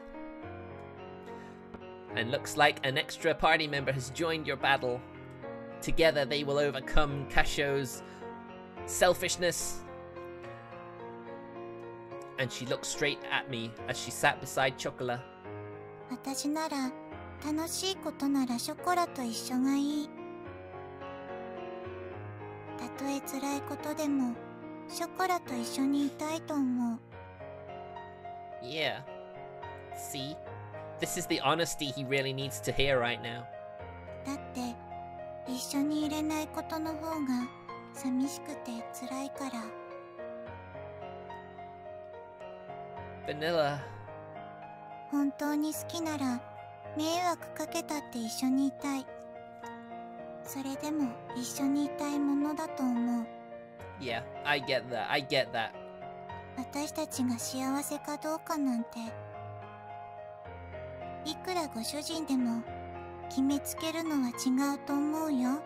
And looks like an extra party member has joined your battle. Together they will overcome Kashou's selfishness. And she looked straight at me as she sat beside Chocola. 私なら楽しいことならショコラと一緒がいい。たとえ辛いことでもショコラと一緒にいたいと思う。Yeah. See? This is the honesty he really needs to hear right now. だって一緒にいれないことの方が寂しくて辛いから。Vanilla. 本当に好きなら迷惑かけたって一緒にいたい。それでも一緒にいたいものだと思う。Yeah, I get that. I get that. 私たちが幸せかどうかなんていくらご主人でも決めつけるのは違うと思うよ。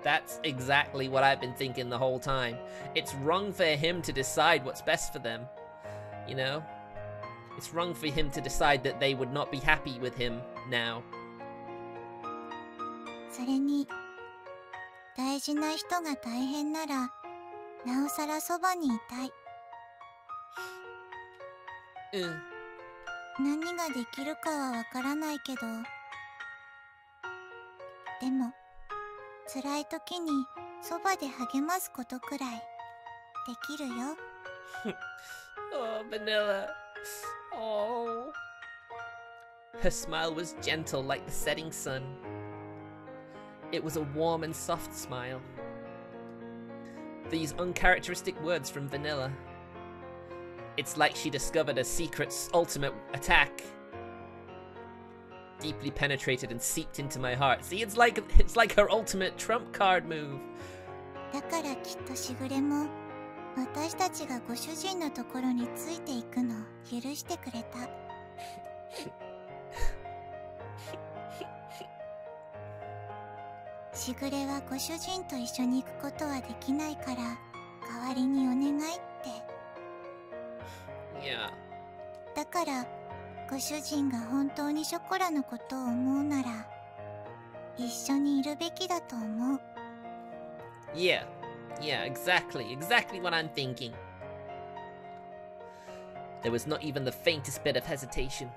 That's exactly what I've been thinking the whole time. It's wrong for him to decide what's best for them. You know? It's wrong for him to decide that they would not be happy with him now. それに大事な人が大変ならなおさらそばにいたい。何ができるかはわからないけど、でも辛い時にそばで励ますことくらいできるよ。Oh, Vanilla. Oh. Her smile was gentle like the setting sun. It was a warm and soft smile. These uncharacteristic words from Vanilla. It's like she discovered a secret's ultimate attack. Deeply penetrated and seeped into my heart. See, it's like her ultimate trump card move. だからきっとしぐれも私たちがご主人のところについていくのを許してくれた。しぐれはご主人と一緒に行くことはできないから代わりにお願いって。Yeah. だからご主人が本当にショコラのことを思うなら一緒にいるべきだと思う。Yeah. Yeah, exactly what I'm thinking. There was not even the faintest bit of hesitation.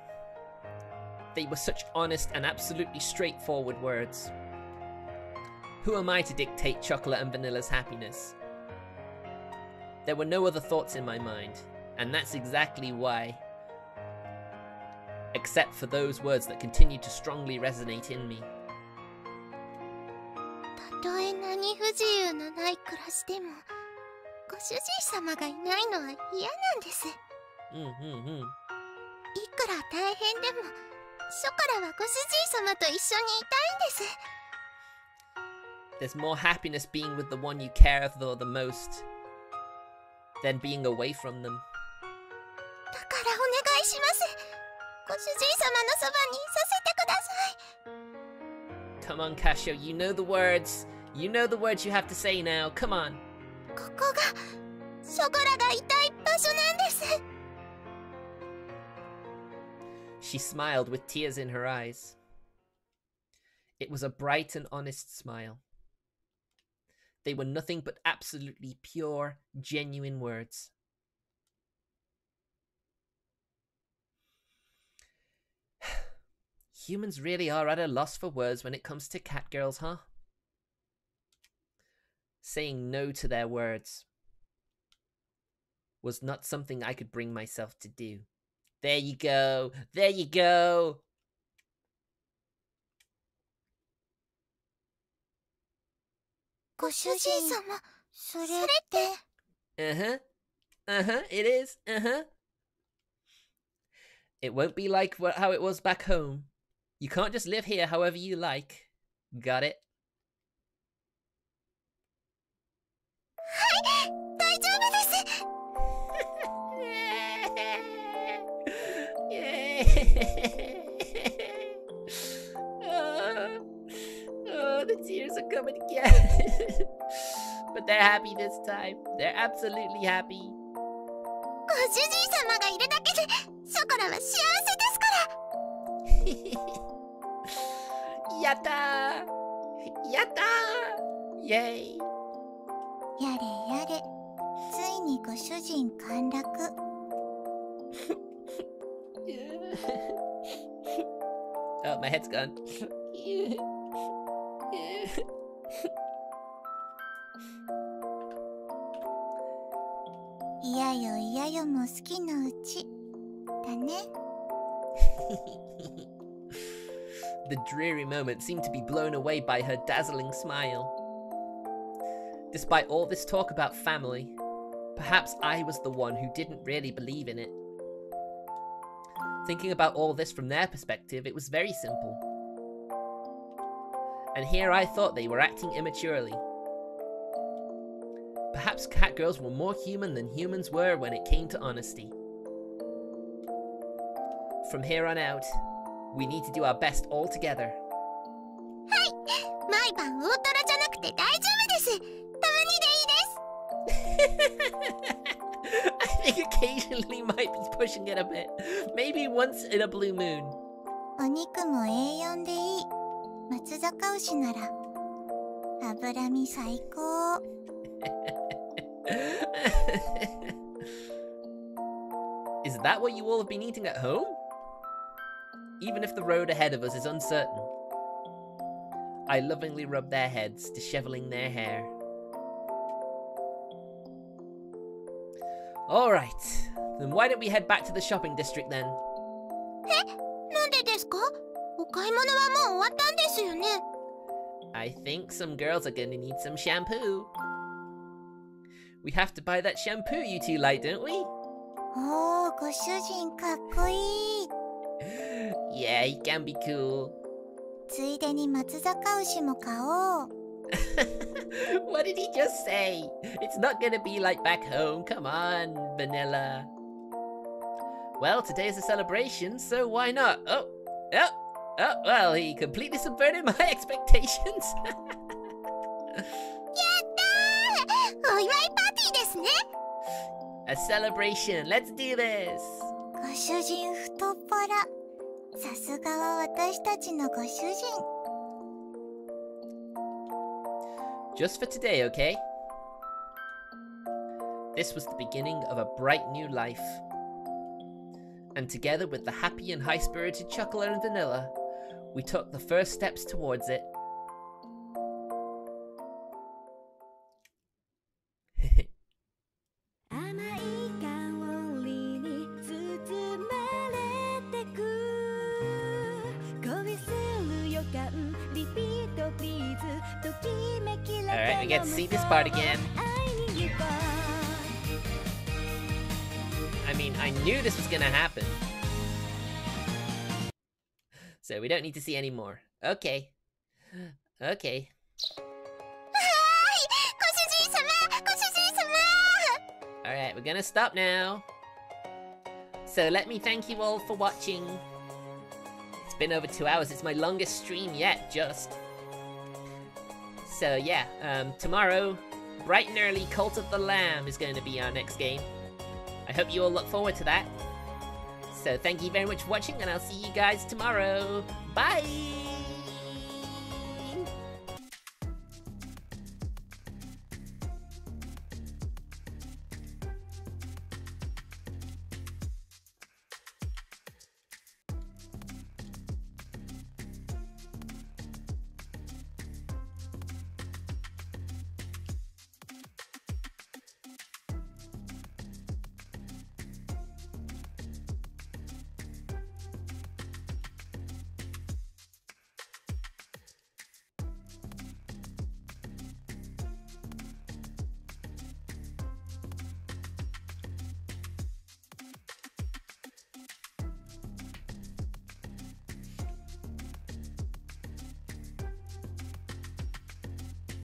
They were such honest and absolutely straightforward words. Who am I to dictate Chocolate and Vanilla's happiness? There were no other thoughts in my mind, and that's exactly why. Except for those words that continued to strongly resonate in me. たとえ何不自由のない暮らしでもご主人様がいないのは嫌なんです。いくら大変でもショコラはご主人様と一緒にいたいんです。There's more happiness being with the one you care for the most than being away from them. だからお願いします。ご主人様のそばにいさせてください。 Come on, Kashou, you know the words. You know the words you have to say now. Come on. ここがショコラがいたい場所なんです。 She smiled with tears in her eyes. It was a bright and honest smile. They were nothing but absolutely pure, genuine words. Humans really are at a loss for words when it comes to cat girls, huh? Saying no to their words. was not something I could bring myself to do. There you go. There you go. It is. It won't be like how it was back home. You can't just live here however you like. Got it? Oh, the tears are coming again. But they're happy this time. They're absolutely happy. Yatta! Yatta! Yay! やれやれ、ついにご主人陥落。Oh, my head's gone. いやよいやよも好きのうちだね。The dreary moment seemed to be blown away by her dazzling smile. Despite all this talk about family, perhaps I was the one who didn't really believe in it. Thinking about all this from their perspective, it was very simple. And here I thought they were acting immaturely. Perhaps cat girls were more human than humans were when it came to honesty. From here on out, we need to do our best all together. はい、毎晩大トロじゃなくて大丈夫です。たまにでいいです。I think occasionally might be pushing it a bit. Maybe once in a blue moon. お肉も A4 でいい。松阪牛なら脂身最高。Is that what you all have been eating at home? Even if the road ahead of us is uncertain. I lovingly rub their heads, disheveling their hair. Alright, then why don't we head back to the shopping district then? え、なんでですか？お買い物はもう終わったんですよね。I think some girls are gonna need some shampoo. We have to buy that shampoo you two like, don't we? おー、ご主人かっこいい。Yeah, he can be cool. ついでに松阪牛も買おう。What did he just say? It's not gonna be like back home. Come on, Vanilla. Well, today is a celebration, so why not? Oh, well, he completely subverted my expectations. やったー！お祝いパーティーですね。A celebration. Let's do this. ご主人太っ腹。さすがは私たちのご主人。Just for today, okay? This was the beginning of a bright new life. And together with the happy and high-spirited Chuckler and Vanilla, we took the first steps towards it. Alright, we get to see this part again. I mean, I knew this was gonna happen. So we don't need to see any more. Okay. Okay. Alright, we're gonna stop now. So let me thank you all for watching. It's been over 2 hours. It's my longest stream yet, just. So yeah, tomorrow, bright and early, Cult of the Lamb is going to be our next game. I hope you all look forward to that. So thank you very much for watching, and I'll see you guys tomorrow. Bye!